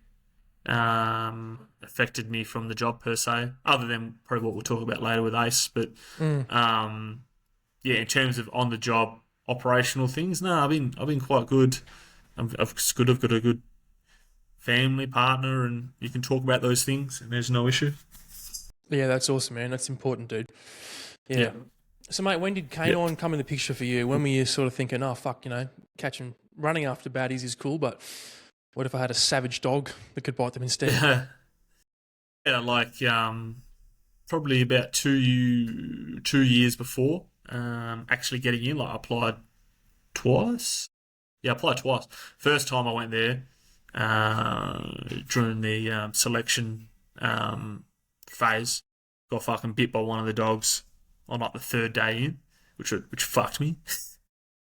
S2: affected me from the job per se, other than probably what we'll talk about later with Ace. But in terms of on the job operational things, no, I've been quite good. I've got a good family partner, and you can talk about those things, and there's no issue.
S1: Yeah, that's awesome, man. That's important, dude. Yeah. So, mate, when did canine come in the picture for you? When were you sort of thinking, oh, fuck, running after baddies is cool, but what if I had a savage dog that could bite them instead?
S2: Probably about 2 years before actually getting in. Like, I applied twice. Yeah, I applied twice. First time I went there during the selection phase, got fucking bit by one of the dogs on like the third day in, which fucked me.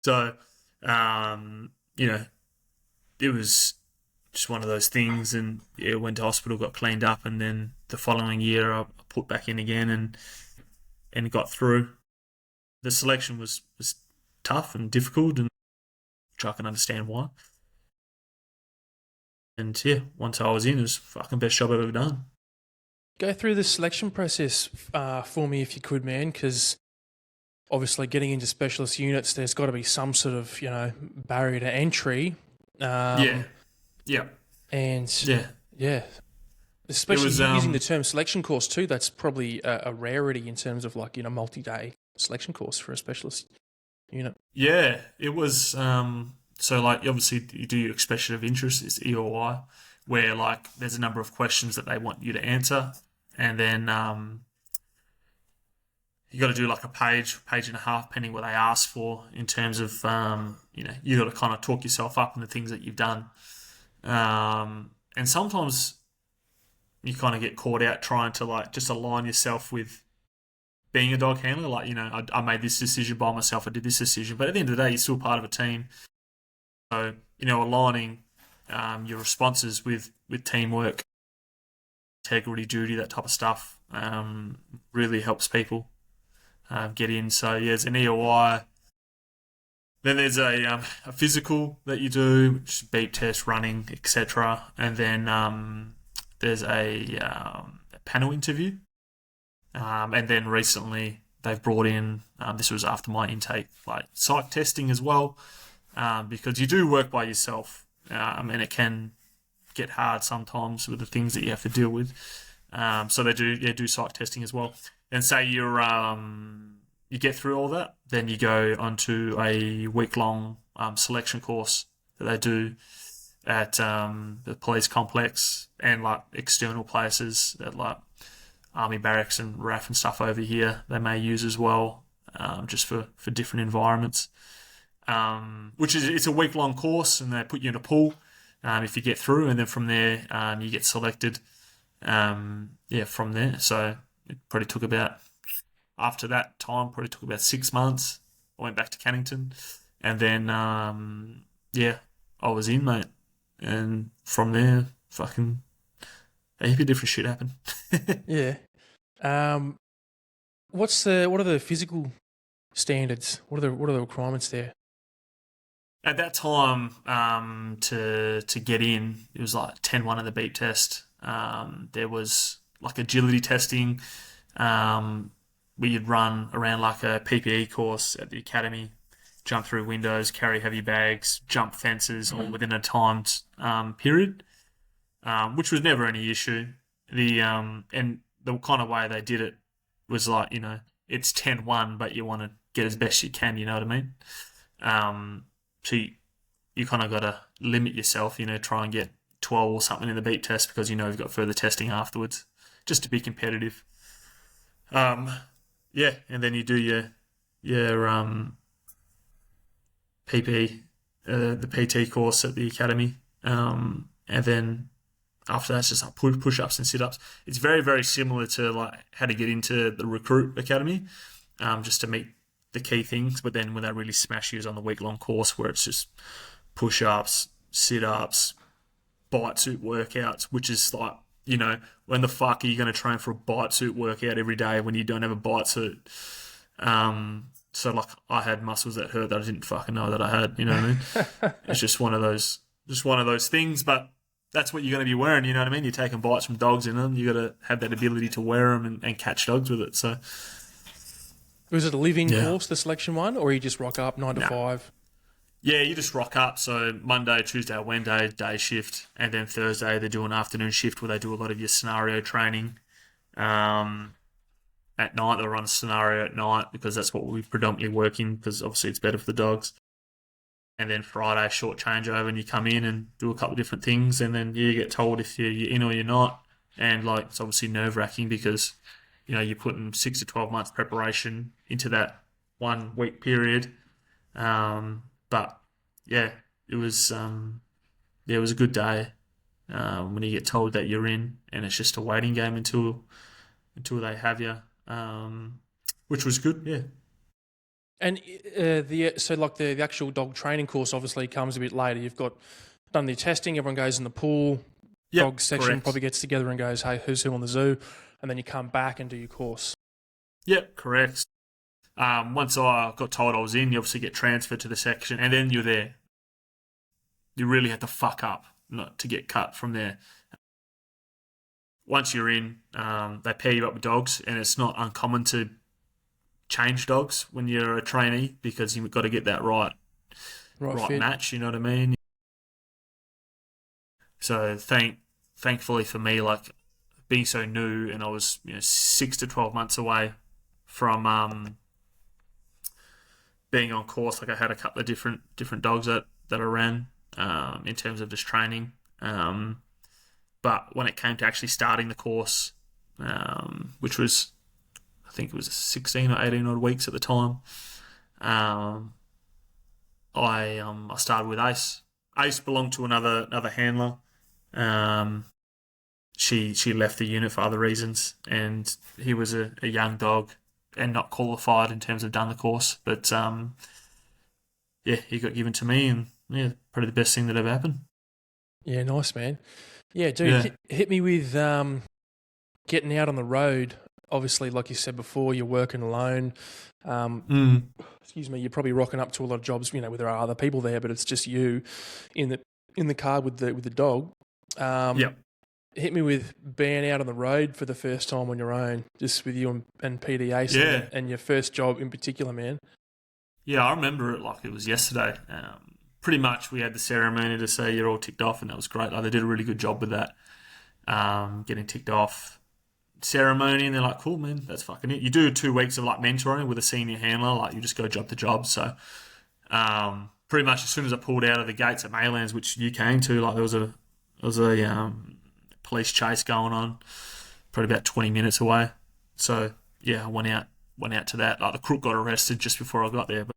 S2: So, it was just one of those things, and went to hospital, got cleaned up, and then the following year I put back in again and got through. The selection was tough and difficult, and which I can understand why. And yeah, once I was in, it was fucking best job I've ever done.
S1: Go through the selection process for me if you could, man, because obviously getting into specialist units, there's got to be some sort of, barrier to entry. And especially using the term selection course too, that's probably a rarity in terms of like, multi-day selection course for a specialist unit.
S2: Yeah, it was. So like obviously you do your expression of interest is EOI, where like there's a number of questions that they want you to answer, and then you got to do like a page and a half, depending what they ask for in terms of you got to kind of talk yourself up in the things that you've done, and sometimes you kind of get caught out trying to like just align yourself with being a dog handler. Like, I made this decision by myself, I did this decision, but at the end of the day, you're still part of a team. So, aligning your responses with teamwork, integrity, duty, that type of stuff really helps people get in. So, yeah, there's an EOI. Then there's a physical that you do, which is beep test, running, etc. And then there's a panel interview. And then recently they've brought in, this was after my intake, like psych testing as well, because you do work by yourself, and it can get hard sometimes with the things that you have to deal with. So they do psych testing as well. And say you get through all that, then you go onto a week-long selection course that they do at the police complex and like external places that like Army barracks and RAF and stuff over here they may use as well, just for different environments. It's a week-long course, and they put you in a pool if you get through, and then from there you get selected. From there. So it probably took about, after that time, probably took about 6 months. I went back to Cannington, and then I was in, mate. And from there, fucking a heap of different shit happened.
S1: Yeah. What are the physical standards? What are the requirements there?
S2: At that time, to get in, it was like 10-1 in the beep test. There was like agility testing. We'd run around like a PPE course at the academy, jump through windows, carry heavy bags, jump fences, all within a timed period, which was never any issue. And the kind of way they did it was like, it's 10-1, but you want to get as best you can, you know what I mean? So you kind of got to limit yourself, try and get 12 or something in the beep test, because you've got further testing afterwards, just to be competitive. And then you do your PP, the PT course at the academy, and then after that, it's just like push-ups and sit-ups. It's very, very similar to like how to get into the recruit academy, just to meet the key things. But then when they really smash you is on the week-long course where it's just push-ups, sit-ups, bite suit workouts, which is like, when the fuck are you going to train for a bite suit workout every day when you don't have a bite suit? So like I had muscles that hurt that I didn't fucking know that I had, you know what I mean? It's just one of those things, but that's what you're going to be wearing, you know what I mean? You're taking bites from dogs in them. You got to have that ability to wear them and catch dogs with it. So,
S1: was it a live-in course, the selection one, or you just rock up 9 to 5?
S2: Yeah, you just rock up. So Monday, Tuesday, Wednesday, day shift, and then Thursday they do an afternoon shift where they do a lot of your scenario training. At night, they'll run a scenario at night because that's what we predominantly work in, because obviously it's better for the dogs. And then Friday, short changeover, and you come in and do a couple of different things, and then you get told if you're in or you're not. And like it's obviously nerve-wracking because you're putting 6 to 12 months preparation into that 1 week period. But yeah, it was it was a good day when you get told that you're in, and it's just a waiting game until they have you, which was good. Yeah.
S1: And the actual dog training course obviously comes a bit later. You've got done the testing, everyone goes in the pool, dog section
S2: correct.
S1: probably gets together and goes, hey, who's who on the zoo? And then you come back and do your course.
S2: Yep, correct. Once I got told I was in, you obviously get transferred to the section, and then you're there. You really have to fuck up not to get cut from there. Once you're in, they pair you up with dogs, and it's not uncommon to change dogs when you're a trainee because you've got to get that right match, you know what I mean? So thankfully for me, like being so new, and I was 6 to 12 months away from being on course. Like I had a couple of different dogs that I ran in terms of just training. But when it came to actually starting the course, which was, I think it was 16 or 18 odd weeks at the time, I started with Ace. Ace belonged to another handler. She left the unit for other reasons, and he was a young dog and not qualified in terms of done the course. But he got given to me, and probably the best thing that ever happened. Yeah,
S1: nice, man. Yeah, dude, hit me with getting out on the road. Obviously, like you said before, you're working alone. Excuse me, you're probably rocking up to a lot of jobs, where there are other people there, but it's just you in the car with the dog. Hit me with being out on the road for the first time on your own, just with you and PD Ace and your first job in particular, man.
S2: Yeah, I remember it like it was yesterday. Pretty much we had the ceremony to say you're all ticked off, and that was great. Like they did a really good job with that, getting ticked off ceremony, and they're like, cool, man, that's fucking it. You do 2 weeks of like mentoring with a senior handler, like you just go job to job. So pretty much as soon as I pulled out of the gates at Maylands, which you came to, like there was a police chase going on, probably about 20 minutes away. So I went out to that. Like the crook got arrested just before I got there, but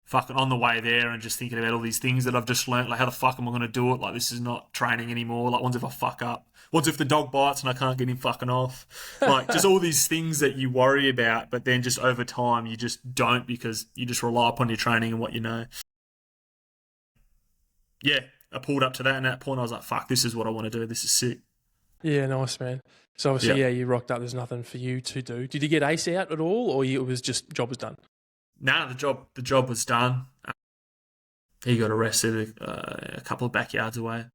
S2: fucking on the way there and just thinking about all these things that I've just learnt, like how the fuck am I going to do it? Like this is not training anymore. Like what if I fuck up? What if the dog bites and I can't get him fucking off? Like just all these things that you worry about, but then just over time you just don't, because you just rely upon your training and what you know. Yeah, I pulled up to that, and at that point I was like, fuck, this is what I want to do. This is sick.
S1: Yeah, nice, man. So obviously, you rocked up. There's nothing for you to do. Did you get Ace out at all, or it was just job was done?
S2: No, the job was done. He got arrested a couple of backyards away.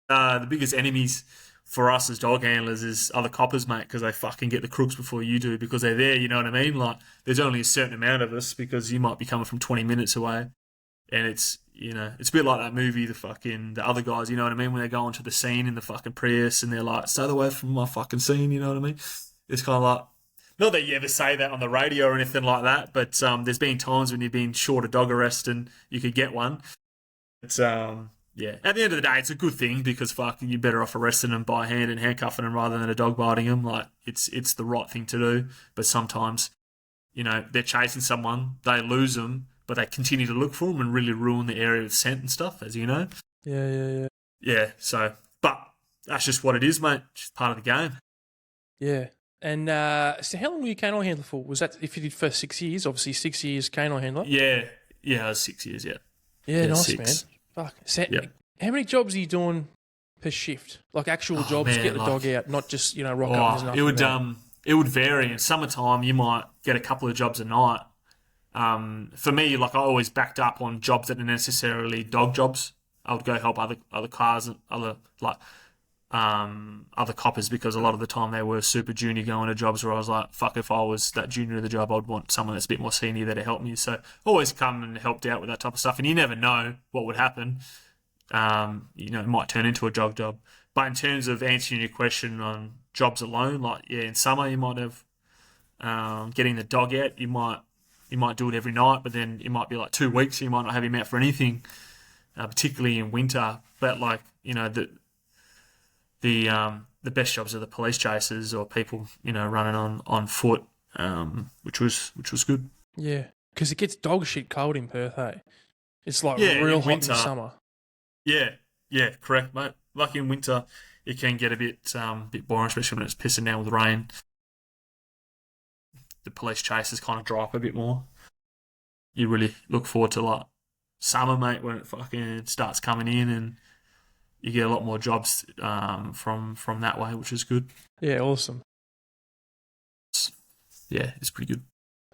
S2: The biggest enemies for us as dog handlers is other coppers, mate, because they fucking get the crooks before you do, because they're there, you know what I mean? Like, there's only a certain amount of us, because you might be coming from 20 minutes away, and it's a bit like that movie, the other guys, you know what I mean, when they go onto the scene in the fucking Prius, and they're like, stay away from my fucking scene, you know what I mean? It's kind of like, not that you ever say that on the radio or anything like that, but there's been times when you've been short a dog arrest and you could get one. It's at the end of the day, it's a good thing, because fucking you're better off arresting them by hand and handcuffing them rather than a dog biting them. Like it's the right thing to do. But sometimes, they're chasing someone, they lose them, but they continue to look for them and really ruin the area with scent and stuff, as you know.
S1: Yeah.
S2: Yeah, so, but that's just what it is, mate. Just part of the game.
S1: Yeah. And so how long were you canine handler for? Was that, if you did for 6 years, obviously 6 years canine handler?
S2: Yeah, it was 6 years, yeah.
S1: Yeah, nice,
S2: 6.
S1: man. Fuck. So
S2: Yeah.
S1: how many jobs are you doing per shift? Like actual jobs,
S2: man,
S1: get the
S2: like-
S1: dog out, not just, rock up and there's nothing there.
S2: It would vary. In summertime, you might get a couple of jobs a night. For me, like I always backed up on jobs that are necessarily dog jobs. I would go help other cars and other coppers, because a lot of the time they were super junior going to jobs where I was like, fuck, if I was that junior of the job, I'd want someone that's a bit more senior there to help me. So always come and helped out with that type of stuff. And you never know what would happen. It might turn into a dog job. But in terms of answering your question on jobs alone, like, yeah, in summer you might have getting the dog out. You might do it every night, but then it might be like 2 weeks. So you might not have him out for anything, particularly in winter. But like, the best jobs are the police chasers or people, running on foot, which was good.
S1: Yeah, because it gets dog shit cold in Perth, hey? It's like
S2: Yeah,
S1: real
S2: in
S1: hot
S2: winter.
S1: in summer.
S2: Yeah, correct, mate. Like in winter, it can get a bit boring, especially when it's pissing down with rain. The police chasers kind of dry up a bit more. You really look forward to like summer, mate, when it fucking starts coming in, and you get a lot more jobs from that way, which is good.
S1: Yeah, awesome.
S2: Yeah, it's pretty good.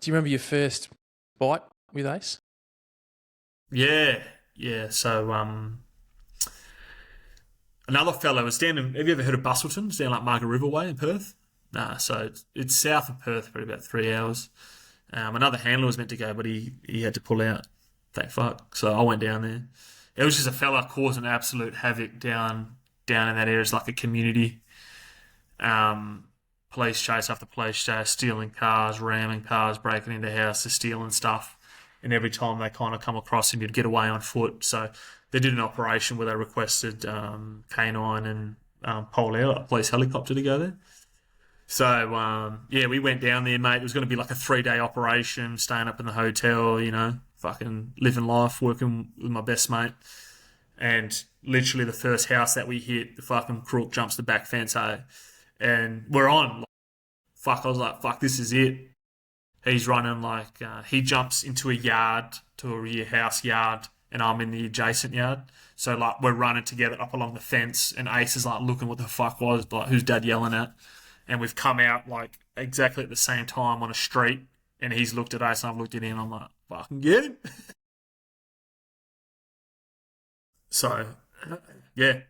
S1: Do you remember your first bite with Ace?
S2: Yeah. So another fellow was down in. Have you ever heard of Bustleton? It's down like Margaret River way in Perth. Nah, so it's south of Perth for about 3 hours. Another handler was meant to go, but he had to pull out. Thank fuck. So I went down there. It was just a fella causing absolute havoc down in that area. It's like a community. Police chase after police chase, stealing cars, ramming cars, breaking into houses, stealing stuff. And every time they kind of come across him, you'd get away on foot. So they did an operation where they requested canine and a police helicopter to go there. So, we went down there, mate. It was going to be like a 3-day operation, staying up in the hotel, fucking living life, working with my best mate. And literally the first house that we hit, the fucking crook jumps the back fence, and we're on. I was like, fuck, this is it. He's running he jumps into a house yard, and I'm in the adjacent yard. So, we're running together up along the fence, and Ace is, looking what the fuck was, who's Dad yelling at? And we've come out, exactly at the same time on a street, and he's looked at Ace, and I've looked at him, and I'm like, fucking get him. So, yeah.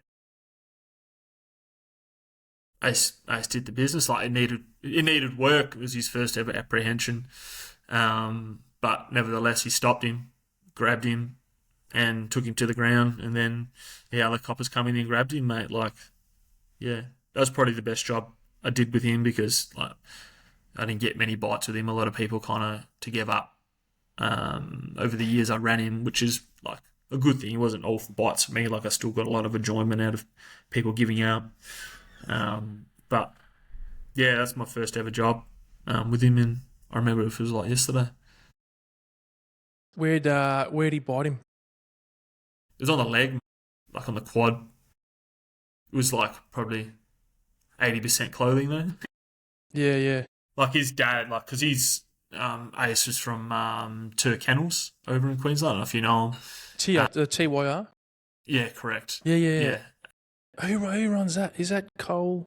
S2: Ace did the business. It needed work. It was his first ever apprehension. But nevertheless, he stopped him, grabbed him, and took him to the ground. And then the other coppers come in and grabbed him, mate. That was probably the best job I did with him, because I didn't get many bites with him. A lot of people kind of to give up. Over the years I ran him, which is a good thing. It wasn't all for bites for me. I still got a lot of enjoyment out of people giving up. But yeah, that's my first ever job with him, and I remember it was yesterday.
S1: Where'd he bite him?
S2: It was on the leg, on the quad. It was probably 80% clothing though.
S1: Yeah.
S2: His dad, because he's Ace was from Tur Kennels over in Queensland. I don't know if you know him.
S1: TYR?
S2: Yeah, correct.
S1: Yeah. Who runs that? Is that Cole?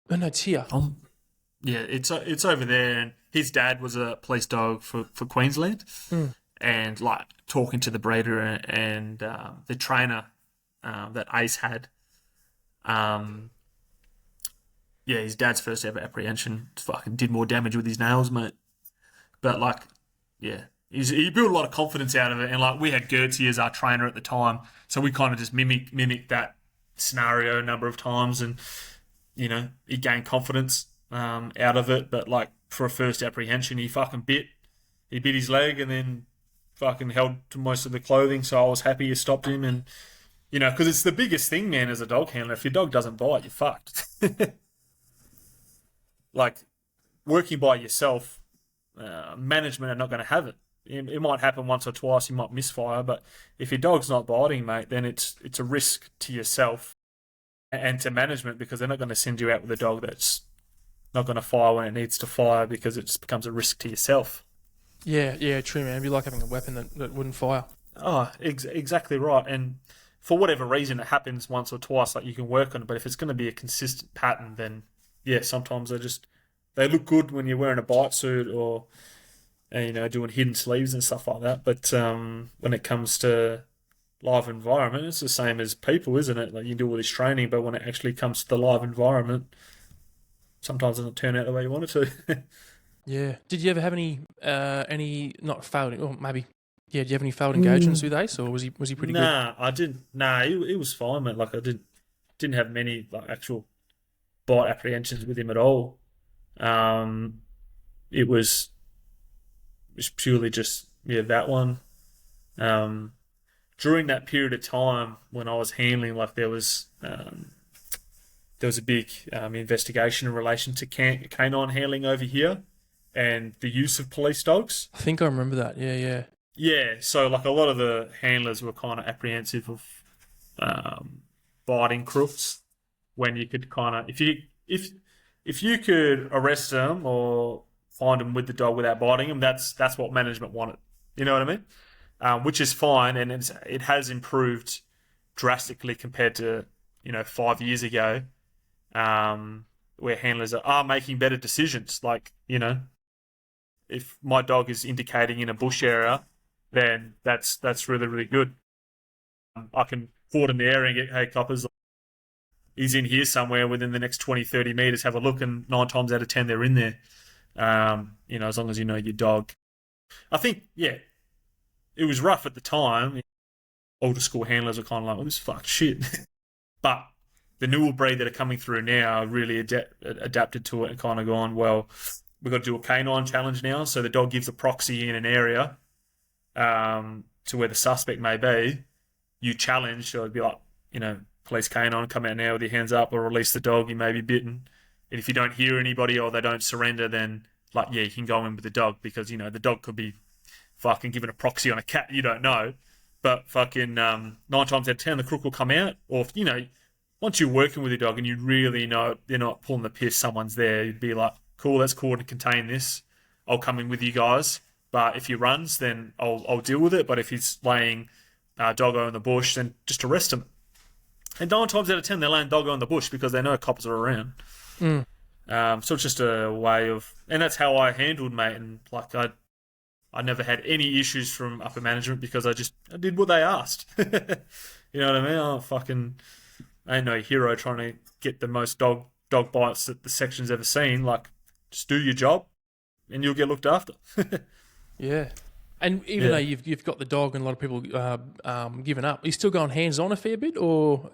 S1: Oh, no, Tia.
S2: Yeah, it's over there, and his dad was a police dog for Queensland, and talking to the breeder and the trainer that Ace had. His dad's first ever apprehension fucking did more damage with his nails, mate. But he built a lot of confidence out of it, and we had Gertzie as our trainer at the time, so we kind of just mimicked that scenario a number of times, and he gained confidence out of it. But for a first apprehension, he bit his leg, and then fucking held to most of the clothing. So I was happy you stopped him, and because it's the biggest thing, man, as a dog handler. If your dog doesn't bite, you're fucked. Working by yourself, management are not going to have it. it might happen once or twice. You might misfire, but if your dog's not biting, mate, then it's a risk to yourself and to management, because they're not going to send you out with a dog that's not going to fire when it needs to fire, because it just becomes a risk to yourself.
S1: Yeah, true, man. It'd be like having a weapon that wouldn't fire.
S2: Oh, exactly right. And for whatever reason, it happens once or twice. Like, you can work on it, but if it's going to be a consistent pattern, then yeah, sometimes they look good when you're wearing a bite suit or doing hidden sleeves and stuff like that. But when it comes to live environment, it's the same as people, isn't it? Like, you do all this training, but when it actually comes to the live environment, sometimes it doesn't turn out the way you want it to.
S1: Yeah. Did you ever have any not failed, or maybe, yeah, did you have any failed engagements with Ace, or was he pretty good?
S2: Nah, I didn't. Nah, it was fine, mate. Like, I didn't have many like actual bite apprehensions with him at all. It was purely just that one. During that period of time when I was handling, like, there was a big investigation in relation to canine handling over here and the use of police dogs.
S1: I think I remember that. Yeah.
S2: Yeah, so like a lot of the handlers were kind of apprehensive of biting crooks, when you could kind of, if you could arrest them or find them with the dog without biting them, that's what management wanted. You know what I mean? Which is fine, and it has improved drastically compared to 5 years ago, where handlers are making better decisions. Like, if my dog is indicating in a bush area, then that's really, really good. I can put in the area and get, hey, coppers, he's in here somewhere within the next 20, 30 metres, have a look, and 9 times out of 10 they're in there. As long as you know your dog. I think, yeah, it was rough at the time. Older school handlers are kind of like, well, this fuck shit. But the newer breed that are coming through now are really adapted to it and kind of gone, well, we've got to do a canine challenge now. So the dog gives a proxy in an area to where the suspect may be. You challenge, so it'd be like, police canine, come out now with your hands up, or release the dog, you may be bitten. And if you don't hear anybody or they don't surrender, then, like, yeah, you can go in with the dog, because, the dog could be fucking giving a proxy on a cat, you don't know. But fucking 9 times out of 10, the crook will come out. Or, once you're working with your dog and you really know they're not pulling the piss, someone's there, you'd be like, cool, that's cool to contain this. I'll come in with you guys. But if he runs, then I'll deal with it. But if he's laying doggo in the bush, then just arrest him. And 9 times out of 10, they're laying doggo in the bush because they know cops are around.
S1: Mm.
S2: So it's just a way of... And that's how I handled, mate. And, like, I never had any issues from upper management because I did what they asked. You know what I mean? I ain't no hero trying to get the most dog bites that the section's ever seen. Like, just do your job and you'll get looked after.
S1: Yeah. And even though you've got the dog and a lot of people given up, are you still going hands-on a fair bit? Or,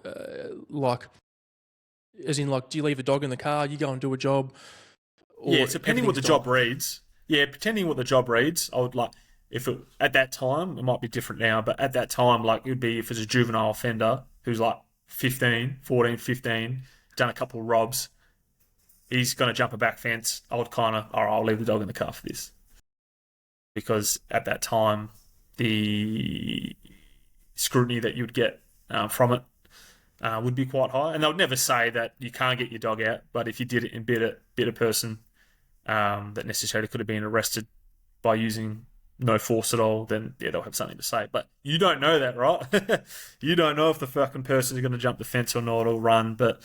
S1: as in, like, do you leave a dog in the car, you go and do a job?
S2: Or depending what the job reads. Yeah, pretending what the job reads, I would like, at that time, it might be different now, but at that time, like, it would be if it's a juvenile offender who's like 15, done a couple of robs, he's going to jump a back fence, I would kind of, all right, I'll leave the dog in the car for this. Because at that time, the scrutiny that you'd get from it would be quite high. And they would never say that you can't get your dog out, but if you did it and bit a person that necessarily could have been arrested by using no force at all, then yeah, they'll have something to say. But you don't know that, right? You don't know if the fucking person is going to jump the fence or not, or run. But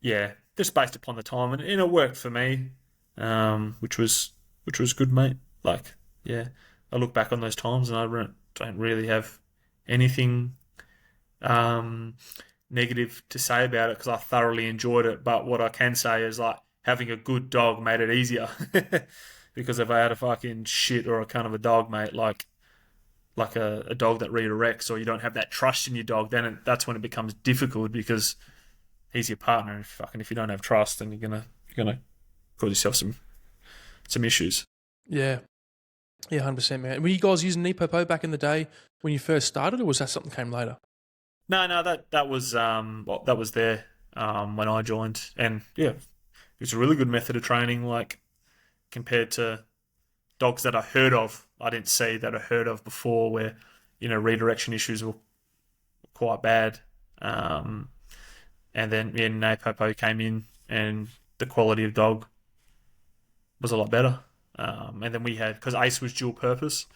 S2: yeah, just based upon the time, and it worked for me, which was good, mate. Like, yeah, I look back on those times and I don't really have anything negative to say about it, because I thoroughly enjoyed it. But what I can say is, like, having a good dog made it easier. Because if I had a fucking shit or a kind of a dog, mate, like a dog that redirects, or you don't have that trust in your dog, then that's when it becomes difficult, because he's your partner. If you don't have trust, then you're gonna cause yourself some issues.
S1: Yeah. Yeah, 100%, man. Were you guys using Nipopo back in the day when you first started, or was that something that came later?
S2: No, that was there when I joined, and yeah, it's a really good method of training. Like, compared to dogs that I heard of, I didn't see that I heard of before, where redirection issues were quite bad. And then Napopo came in, and the quality of dog was a lot better. And then we had, because Ace was dual purpose,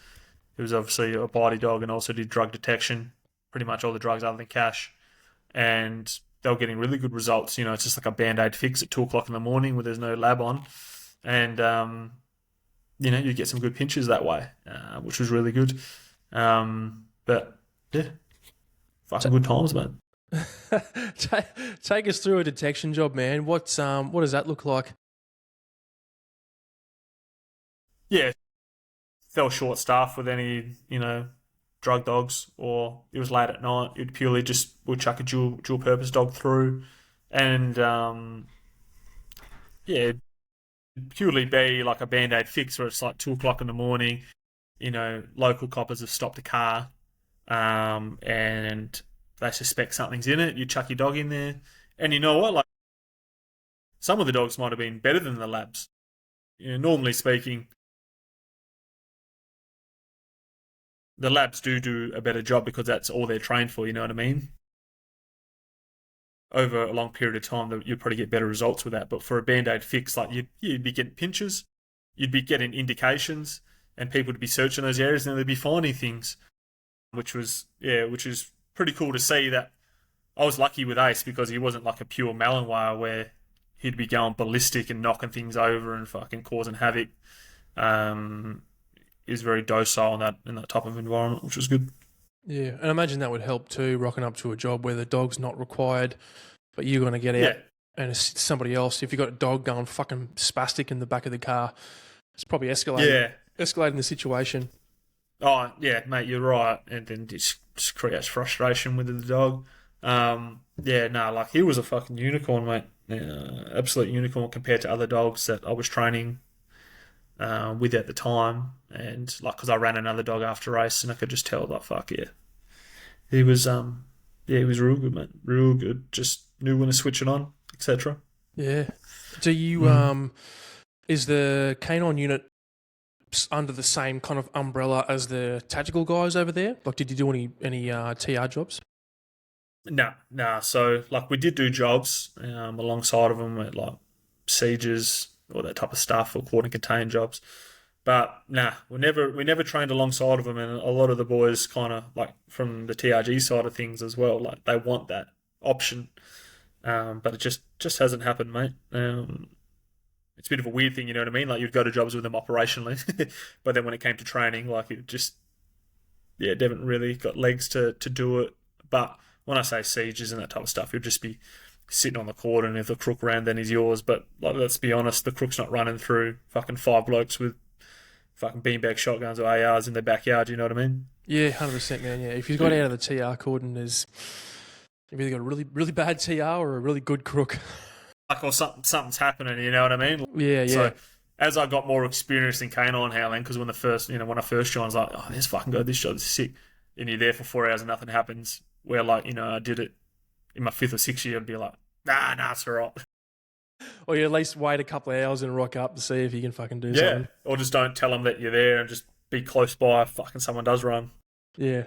S2: he was obviously a body dog and also did drug detection, pretty much all the drugs other than cash. And they were getting really good results. It's just like a Band-Aid fix at 2 o'clock in the morning where there's no lab on. And, you get some good pinches that way, which was really good. But, yeah, fucking good times, man.
S1: Take us through a detection job, man. What does that look like?
S2: Yeah, fell short staffed with any, drug dogs, or it was late at night. You'd purely just would chuck a dual purpose dog through, and it'd purely be like a Band-Aid fix where it's like 2 o'clock in the morning. Local coppers have stopped a car, and they suspect something's in it. You chuck your dog in there, and you know what? Like, some of the dogs might have been better than the labs. Normally speaking, the labs do a better job because that's all they're trained for, you know what I mean? Over a long period of time, you'd probably get better results with that. But for a Band-Aid fix, like you'd be getting pinches, you'd be getting indications, and people would be searching those areas and they'd be finding things, which is pretty cool to see. That I was lucky with Ace because he wasn't like a pure Malinois where he'd be going ballistic and knocking things over and fucking causing havoc. Is very docile in that type of environment, which was good.
S1: Yeah, and I imagine that would help too, rocking up to a job where the dog's not required, but you're going to get out and assist somebody else. If you've got a dog going fucking spastic in the back of the car, it's probably escalating the situation.
S2: Oh, yeah, mate, you're right. And then just creates frustration with the dog. Like he was a fucking unicorn, mate. Absolute unicorn compared to other dogs that I was training with at the time, and like because I ran another dog after race, and I could just tell, like, fuck yeah, he was real good, man, real good. Just knew when to switch it on, etc.
S1: Yeah. Do you is the canine unit under the same kind of umbrella as the tactical guys over there? Like, did you do any TR jobs?
S2: No. So like we did do jobs alongside of them at like sieges, or that type of stuff, or caught and contain jobs. But we never trained alongside of them, and a lot of the boys kind of like from the TRG side of things as well, like they want that option, but it just hasn't happened, mate. It's a bit of a weird thing, you know what I mean? Like you'd go to jobs with them operationally, but then when it came to training, like it just haven't really got legs to do it. But when I say sieges and that type of stuff, you'll just be sitting on the court, and if the crook ran, then he's yours. But like, let's be honest, the crook's not running through fucking 5 blokes with fucking beanbag shotguns or ARs in their backyard. You know what I mean? Yeah,
S1: 100%, man. Yeah, if you've got out of the TR cordon, you've either got a really really bad TR or a really good crook.
S2: Like, or something's happening. You know what I mean?
S1: Yeah.
S2: So as I got more experience in canine handling, because when I first joined, I was like, oh, this fucking guy, this job is sick, and you're there for 4 hours and nothing happens. Where like I did it in my 5th or 6th year, I'd be like, nah, it's all right.
S1: Or you at least wait a couple of hours and rock up to see if you can fucking do something.
S2: Or just don't tell them that you're there and just be close by if fucking someone does run.
S1: Yeah.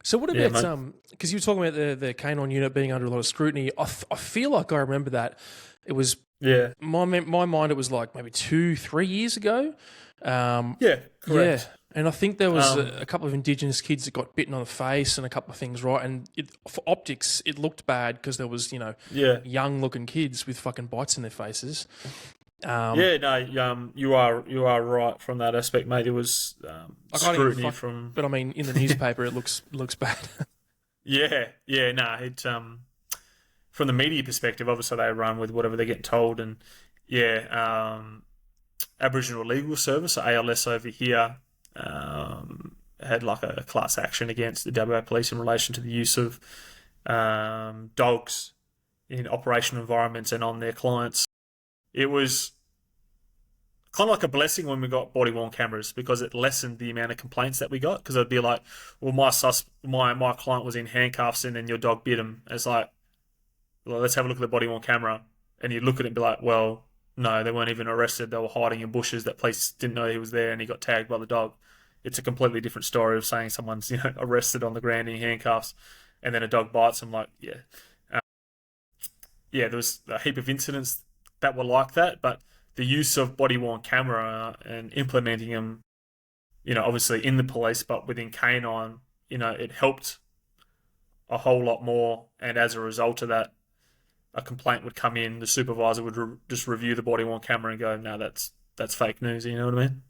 S1: So what about, because you were talking about the canine unit being under a lot of scrutiny, I feel like I remember that. It was, my mind, it was like maybe 2-3 years ago.
S2: Correct.
S1: Yeah. And I think there was a couple of Indigenous kids that got bitten on the face and a couple of things, right? And for optics, it looked bad because there was, young-looking kids with fucking bites in their faces.
S2: You are right from that aspect, mate. It was scrutiny from...
S1: But I mean, in the newspaper, it looks bad.
S2: It from the media perspective, obviously they run with whatever they're getting told, and Aboriginal Legal Service, so ALS over here, had like a class action against the WA Police in relation to the use of dogs in operational environments and on their clients. It was kind of like a blessing when we got body-worn cameras, because it lessened the amount of complaints that we got, because it'd be like, well, my client was in handcuffs and then your dog bit him. It's like, well, let's have a look at the body-worn camera. And you look at it and be like, well, No, they weren't even arrested. They were hiding in bushes that police didn't know he was there, and he got tagged by the dog. It's a completely different story of saying someone's arrested on the ground in handcuffs, and then a dog bites them. Like um, yeah, there was a heap of incidents that were like that, but the use of body worn camera and implementing them, obviously in the police, but within canine, it helped a whole lot more. And as a result of that, a complaint would come in. The supervisor would just review the body worn camera and go, "No, that's fake news." You know what I mean?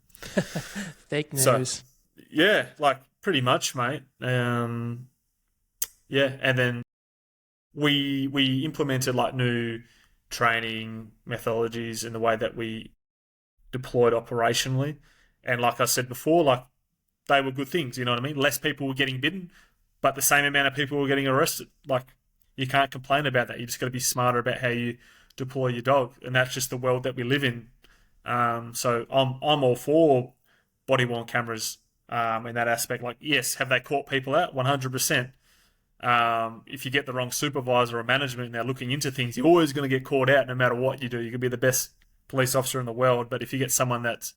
S1: Fake
S2: So
S1: news.
S2: yeah, like pretty much, mate. Yeah, and then we implemented like new training methodologies in the way that we deployed operationally. And like I said before, like they were good things, you know what I mean? Less people were getting bitten, but the same amount of people were getting arrested. Like you can't complain about that. You just got to be smarter about how you deploy your dog, and that's just the world that we live in. So I'm all for body worn cameras in that aspect. Like yes, have they caught people out? 100%. If you get the wrong supervisor or management and they're looking into things, you're always going to get caught out no matter what you do. You could be the best police officer in the world, but if you get someone that's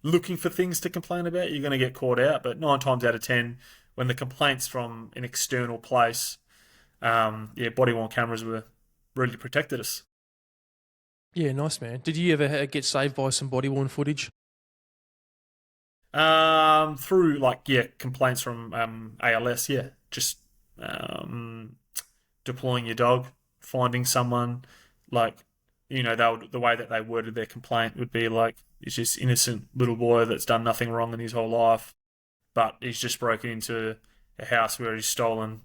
S2: looking for things to complain about, you're going to get caught out. But 9 times out of 10, when the complaint's from an external place, body worn cameras were really protected us.
S1: Yeah, nice, man. Did you ever get saved by some body worn footage?
S2: Through complaints from ALS, just um, deploying your dog, finding someone, the way that they worded their complaint would be like, it's just innocent little boy that's done nothing wrong in his whole life, but he's just broken into a house where he's stolen,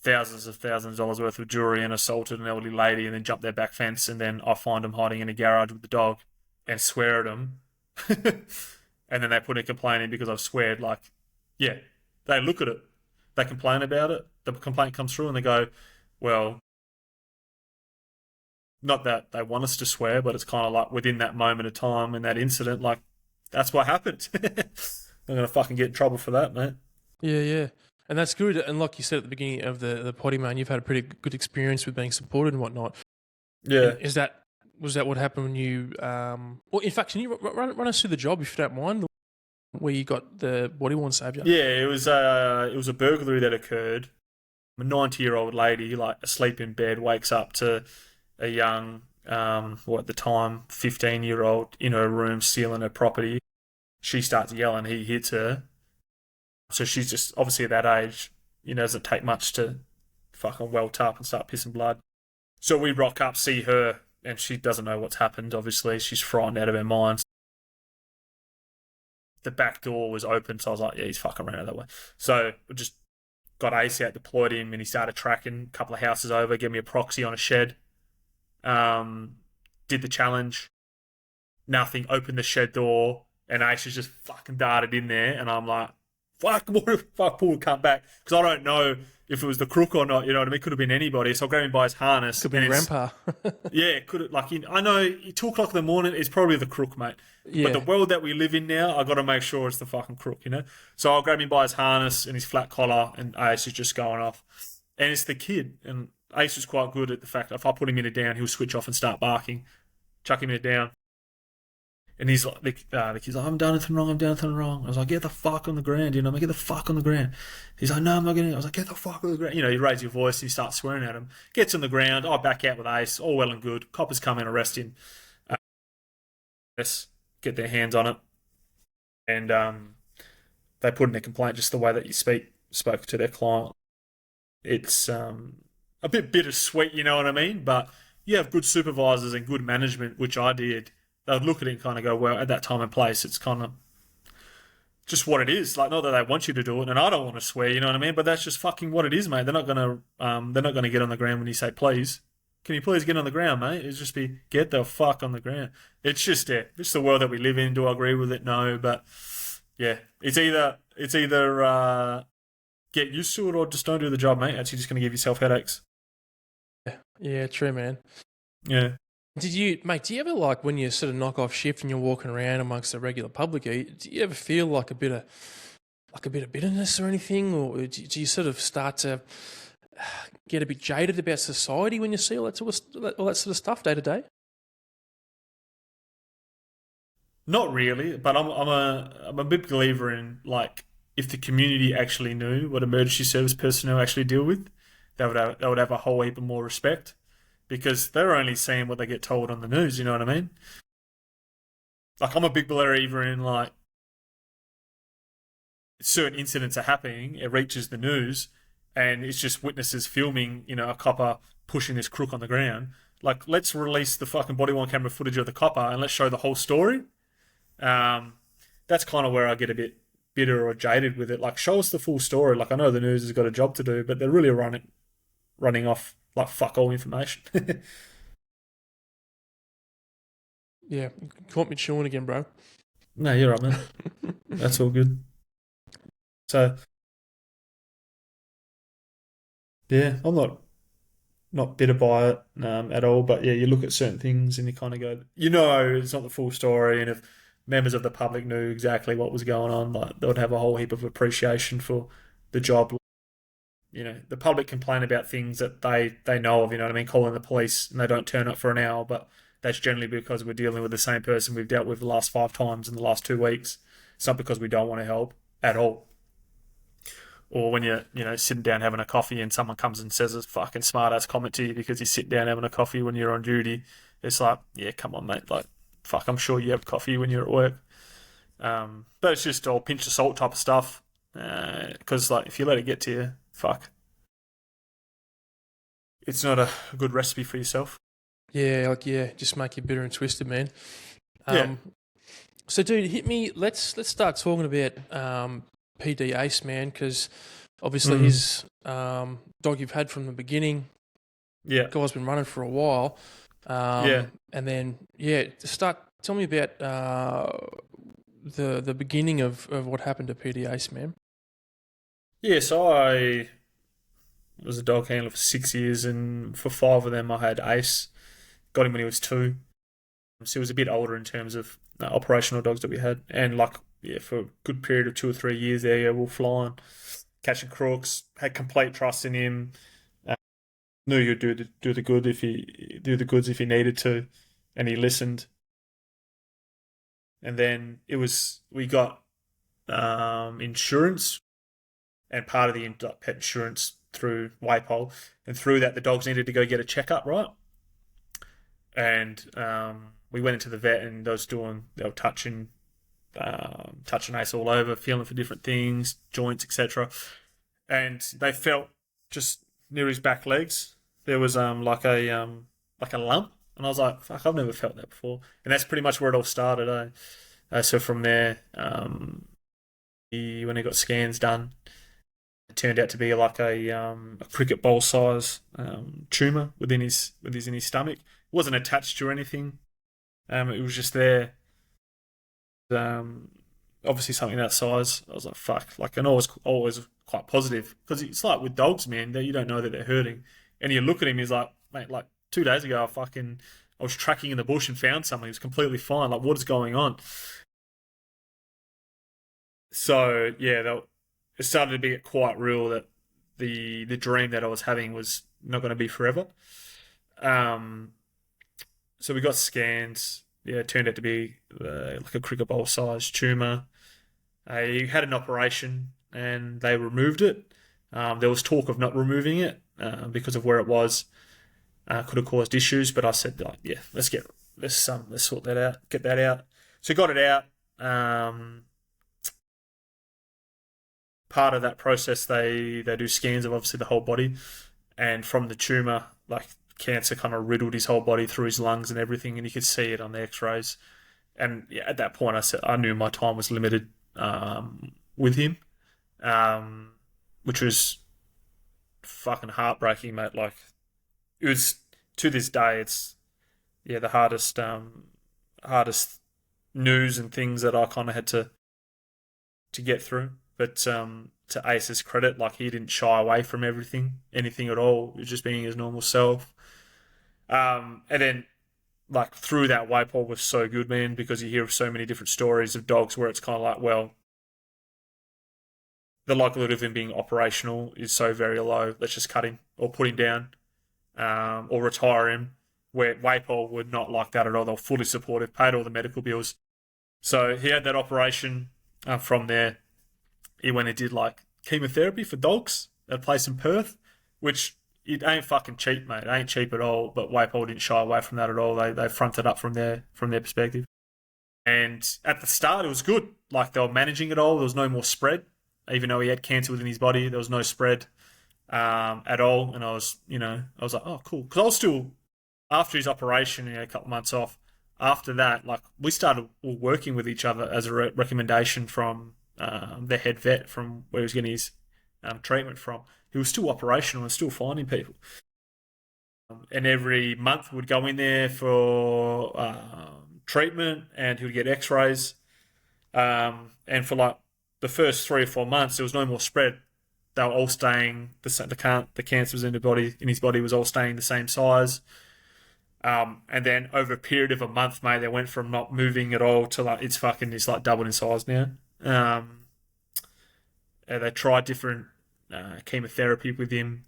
S2: thousands of dollars worth of jewelry and assaulted an elderly lady and then jumped their back fence, and then I find him hiding in a garage with the dog and swear at him. And then they put a complaint in because I've sweared. They look at it, they complain about it, the complaint comes through and they go, well, not that they want us to swear, but it's kind of like within that moment of time and that incident, like that's what happened. I'm going to fucking get in trouble for that, mate.
S1: Yeah, yeah. And that's good. And like you said at the beginning of the potty, man, you've had a pretty good experience with being supported and whatnot.
S2: Yeah.
S1: And was that what happened when you? Well, in fact, can you run us through the job if you don't mind, where you got the body worn saviour?
S2: Yeah, it was a burglary that occurred. A 90-year-old lady, like asleep in bed, wakes up to a young, at the time 15-year-old in her room stealing her property. She starts yelling. He hits her. So she's just obviously at that age, doesn't take much to fucking welt up and start pissing blood. So we rock up, see her, and she doesn't know what's happened, obviously. She's frightened out of her mind. The back door was open, so I was like, yeah, he's fucking ran out that way. So we just got Ace out, deployed him, and he started tracking a couple of houses over, gave me a proxy on a shed. Did the challenge. Nothing, opened the shed door, and Ace has just fucking darted in there, and I'm like, fuck, what if I pull and come back? Because I don't know if it was the crook or not, you know what I mean? Could have been anybody. So I grabbed him by his harness.
S1: Could be Grandpa.
S2: Yeah, could have, I know 2 o'clock in the morning is probably the crook, mate.
S1: Yeah.
S2: But the world that we live in now, I got to make sure it's the fucking crook, So I'll grab him by his harness and his flat collar, and Ace is just going off. And it's the kid. And Ace was quite good at the fact that if I put him in a down, he'll switch off and start barking, chuck him in a down. And he's like, the kid's like, I'm done anything wrong. I was like, get the fuck on the ground, get the fuck on the ground. He's like, no, I'm not getting it. I was like, get the fuck on the ground. You raise your voice, you start swearing at him. Gets on the ground, I back out with Ace, all well and good. Coppers come in, arrest him. Get their hands on it. And they put in a complaint just the way that you spoke to their client. It's a bit bittersweet, you know what I mean? But you have good supervisors and good management, which I did. They would look at it and kind of go, well, at that time and place, it's kind of just what it is. Like, not that they want you to do it, and I don't want to swear, you know what I mean? But that's just fucking what it is, mate. They're not gonna get on the ground when you say, please. Can you please get on the ground, mate? It's just be, get the fuck on the ground. It's just it's the world that we live in. Do I agree with it? No, but yeah, it's either get used to it or just don't do the job, mate. Actually, just gonna give yourself headaches.
S1: Yeah, true, man.
S2: Yeah.
S1: Do you ever, like, when you sort of knock off shift and you're walking around amongst the regular public, do you ever feel like a bit of bitterness or anything, or do you sort of start to get a bit jaded about society when you see all that sort of stuff day to day?
S2: Not really, but I'm a big believer in like if the community actually knew what emergency service personnel actually deal with, they would have a whole heap of more respect because they're only seeing what they get told on the news. You know what I mean? Like I'm a big believer in like certain incidents are happening, it reaches the news, and it's just witnesses filming, a copper pushing this crook on the ground. Like, let's release the fucking body worn camera footage of the copper and let's show the whole story. Um, that's kind of where I get a bit bitter or jaded with it. Like, show us the full story. Like, I know the news has got a job to do, but they're really running off like fuck all information.
S1: Yeah, caught me chewing again, bro.
S2: No, you're right, man. That's all good. So, yeah, I'm not bitter by it at all. But yeah, you look at certain things and you kind of go, it's not the full story. And if members of the public knew exactly what was going on, like they would have a whole heap of appreciation for the job. The public complain about things that they know of. You know what I mean? Calling the police and they don't turn up for an hour, but that's generally because we're dealing with the same person we've dealt with the last 5 times in the last 2 weeks. It's not because we don't want to help at all. Or when you're, sitting down having a coffee and someone comes and says a fucking smart ass comment to you because you sit down having a coffee when you're on duty. It's like, yeah, come on, mate. Like, fuck, I'm sure you have coffee when you're at work. But it's just all pinch of salt type of stuff. Because, like, if you let it get to you, fuck. It's not a good recipe for yourself.
S1: Yeah, just make you bitter and twisted, man.
S2: Yeah.
S1: So, dude, hit me. Let's start talking about PD Ace, man, because obviously he's dog you've had from the beginning.
S2: Yeah.
S1: Guy's been running for a while.
S2: Yeah.
S1: And then, tell me about the beginning of what happened to PD Ace, man.
S2: Yeah, so I was a dog handler for 6 years, and for 5 of them I had Ace. Got him when he was 2. So he was a bit older in terms of operational dogs that we had. And for a good period of 2 or 3 years there, we were flying, catching crooks, had complete trust in him. Knew he'd do the goods if he needed to, and he listened. And then we got insurance, and part of the pet insurance through Waypole, and through that the dogs needed to go get a checkup, right? And we went into the vet, and they were touching Ace all over, feeling for different things, joints, etc. And they felt just near his back legs there was like a lump, and I was like, fuck, I've never felt that before. And that's pretty much where it all started. So from there, when he got scans done, it turned out to be like a cricket bowl size tumor within his stomach. It wasn't attached to anything. It was just there. Obviously something that size. I was like, fuck. Like, and always quite positive, because it's like with dogs, man, that you don't know that they're hurting, and you look at him, he's like, mate, like 2 days ago, I was tracking in the bush and found something. He was completely fine. Like, what is going on? So yeah, it started to be quite real that the dream that I was having was not going to be forever. So we got scans. Yeah, it turned out to be like a cricket bowl sized tumor. He had an operation and they removed it. There was talk of not removing it because of where it was. Could have caused issues, but I said, like, yeah, let's sort that out, get that out. So got it out. Part of that process, they do scans of obviously the whole body, and from the tumor, like, cancer kind of riddled his whole body through his lungs and everything, and you could see it on the X-rays. And yeah, at that point, I knew my time was limited with him, which was fucking heartbreaking, mate. Like, it was, to this day, it's the hardest news and things that I kind of had to get through. But to Ace's credit, like, he didn't shy away from anything at all. He was just being his normal self. And then, like, through that, Waypole was so good, man, because you hear so many different stories of dogs where it's kind of like, well, the likelihood of him being operational is so very low. Let's just cut him or put him down, or retire him. Where Wapol were not like that at all. They were fully supportive, paid all the medical bills. So he had that operation. From there, he went and did like chemotherapy for dogs at a place in Perth, which it ain't fucking cheap, mate. It ain't cheap at all. But Wapol didn't shy away from that at all. They fronted up from their perspective. And at the start, it was good. Like, they were managing it all. There was no more spread. Even though he had cancer within his body, there was no spread at all. And I was like, oh, cool. Because I was still, after his operation, a couple of months off, after that, like, we started working with each other as a recommendation from the head vet from where he was getting his treatment from. He was still operational and still finding people. And every month we'd go in there for treatment, and he would get x-rays. And for like the first 3 or 4 months, there was no more spread. They were all staying, the cancer was in his body was all staying the same size. And then over a period of a month, mate, they went from not moving at all to like it's like doubled in size now. And they tried different chemotherapy with him,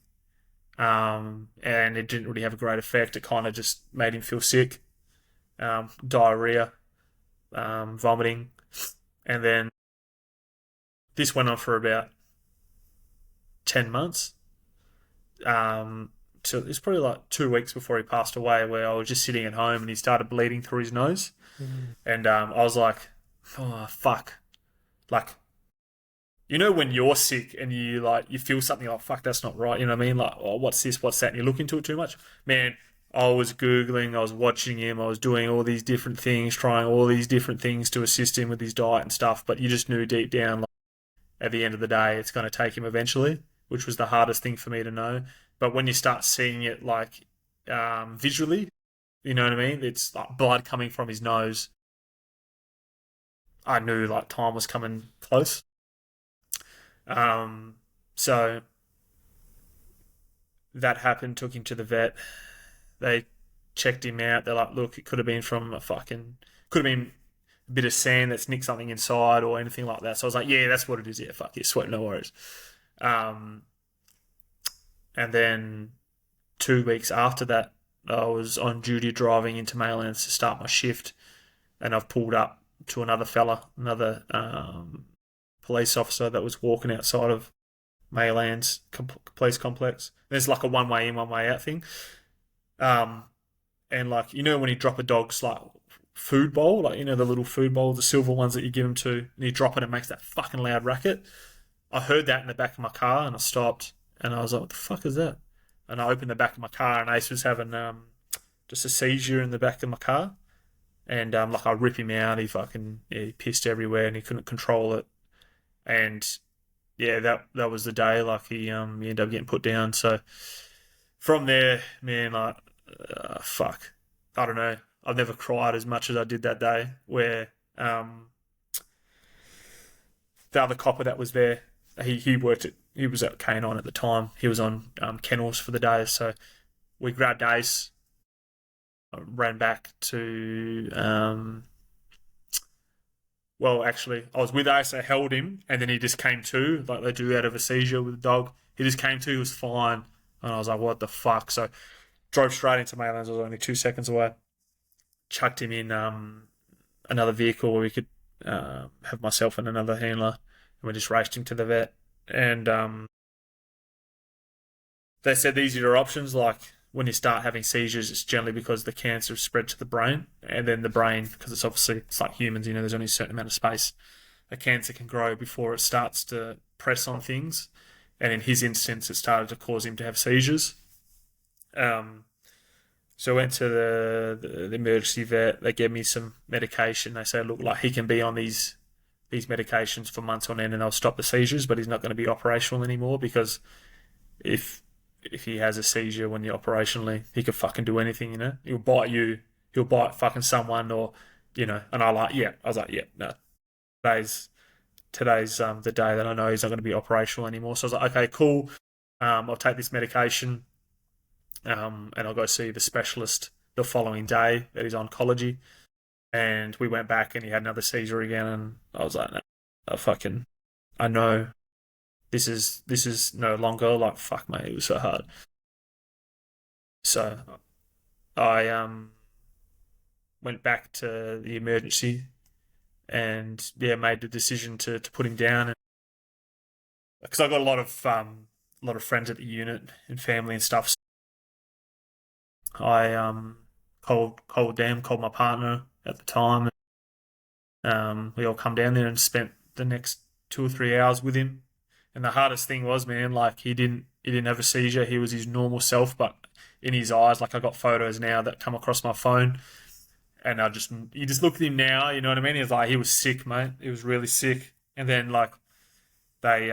S2: and it didn't really have a great effect. It kind of just made him feel sick, diarrhea, vomiting, and then this went on for about 10 months. So it's probably like 2 weeks before he passed away, where I was just sitting at home and he started bleeding through his nose. And I was like, oh, fuck. Like, you know when you're sick and you feel something like, fuck, that's not right, you know what I mean? Like, oh, what's this, what's that? And you look into it too much. Man, I was Googling, I was watching him, I was doing all these different things, trying all these different things to assist him with his diet and stuff, but you just knew deep down, like, at the end of the day, it's going to take him eventually, which was the hardest thing for me to know. But when you start seeing it, like, visually, you know what I mean? It's like blood coming from his nose. I knew, like, time was coming close. So that happened, took him to the vet. They checked him out. They're like, look, it could have been from could have been a bit of sand that's nicked something inside or anything like that. So I was like, yeah, that's what it is. Yeah, fuck yeah, sweat, no worries. And then 2 weeks after that, I was on duty driving into Maylands to start my shift, and I've pulled up to another police officer that was walking outside of Maylands police complex. There's like a one-way in, one-way out thing. And like, you know when you drop a dog's like food bowl, like, you know, the little food bowl, the silver ones that you give them to, and you drop it and it makes that fucking loud racket. I heard that in the back of my car and I stopped and I was like, what the fuck is that? And I opened the back of my car and Ace was having just a seizure in the back of my car. And like, I rip him out, he pissed everywhere and he couldn't control it. And yeah, that was the day. Like, he ended up getting put down. So from there, man, like, fuck, I don't know. I've never cried as much as I did that day. Where the other copper that was there, he was at Canine at the time. He was on kennels for the day. So we grabbed Ace, ran back to. Well, actually, I was with Ace, I held him, and then he just came to, like they do out of a seizure with a dog. He just came to, he was fine. And I was like, what the fuck? So drove straight into Maylands. I was only 2 seconds away. Chucked him in another vehicle where we could have myself and another handler. And we just raced him to the vet. And they said these are your options. Like, when you start having seizures, it's generally because the cancer has spread to the brain. And then the brain, because it's like humans, you know, there's only a certain amount of space a cancer can grow before it starts to press on things. And in his instance, it started to cause him to have seizures. So I went to the emergency vet. They gave me some medication. They said, look, like, he can be on these medications for months on end and they'll stop the seizures, but he's not going to be operational anymore, because if he has a seizure when you're operationally, he could fucking do anything, you know? He'll bite you, he'll bite fucking someone, or, you know, and I was like, yeah, no. Today's the day that I know he's not going to be operational anymore. So I was like, okay, cool. I'll take this medication, and I'll go see the specialist the following day at his oncology. And we went back and he had another seizure again, and I was like, no, I know this is no longer like fuck, mate. It was so hard. So I went back to the emergency and yeah, made the decision to put him down because I got a lot of friends at the unit and family and stuff. So I called my partner at the time. We all come down there and spent the next 2 or 3 hours with him. And the hardest thing was, man, like he didn't have a seizure. He was his normal self, but in his eyes, like I got photos now that come across my phone, and you just look at him now, you know what I mean? He was like he was sick, mate. He was really sick. And then like they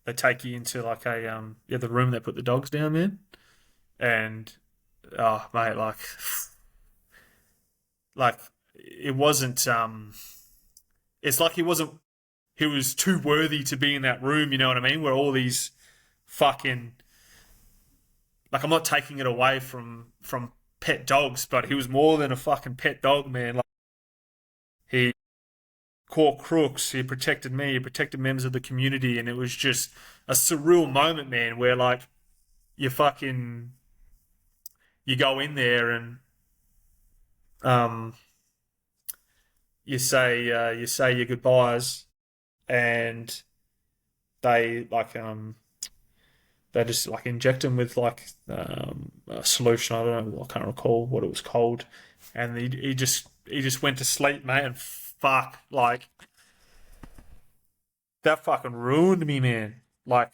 S2: they take you into like a the room they put the dogs down, man. And oh mate, like it wasn't it's like he was too worthy to be in that room, you know what I mean? Where all these fucking like I'm not taking it away from pet dogs, but he was more than a fucking pet dog, man. Like he caught crooks, he protected me, he protected members of the community, and it was just a surreal moment, man, where like you fucking you go in there and um you say your goodbyes and they like they just like inject him with like a solution. I don't know. I can't recall what it was called. And he just went to sleep, mate. And fuck, like that fucking ruined me, man. Like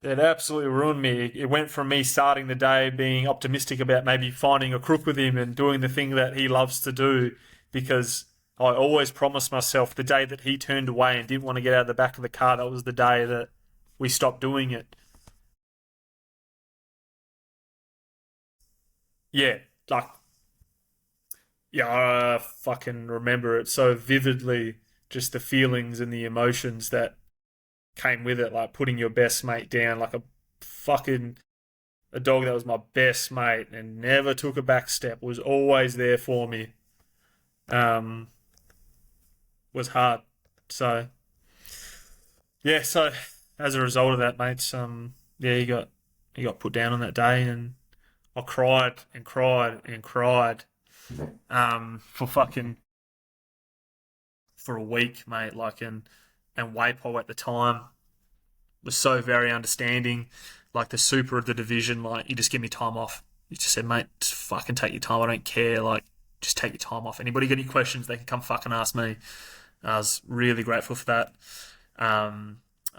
S2: it absolutely ruined me. It went from me starting the day being optimistic about maybe finding a crook with him and doing the thing that he loves to do, because I always promised myself the day that he turned away and didn't want to get out of the back of the car, that was the day that we stopped doing it. Yeah, like yeah, I fucking remember it so vividly. Just the feelings and the emotions that came with it, like putting your best mate down, like a dog that was my best mate and never took a back step, was always there for me. Um, was hard. So yeah, so as a result of that, mates, yeah, he got put down on that day, and I cried and cried and cried, for fucking for a week, mate. Like and WAPO at the time was so very understanding. Like the super of the division, like you just give me time off. He just said, mate, just fucking take your time. I don't care. Like just take your time off. Anybody got any questions, they can come fucking ask me. I was really grateful for that. I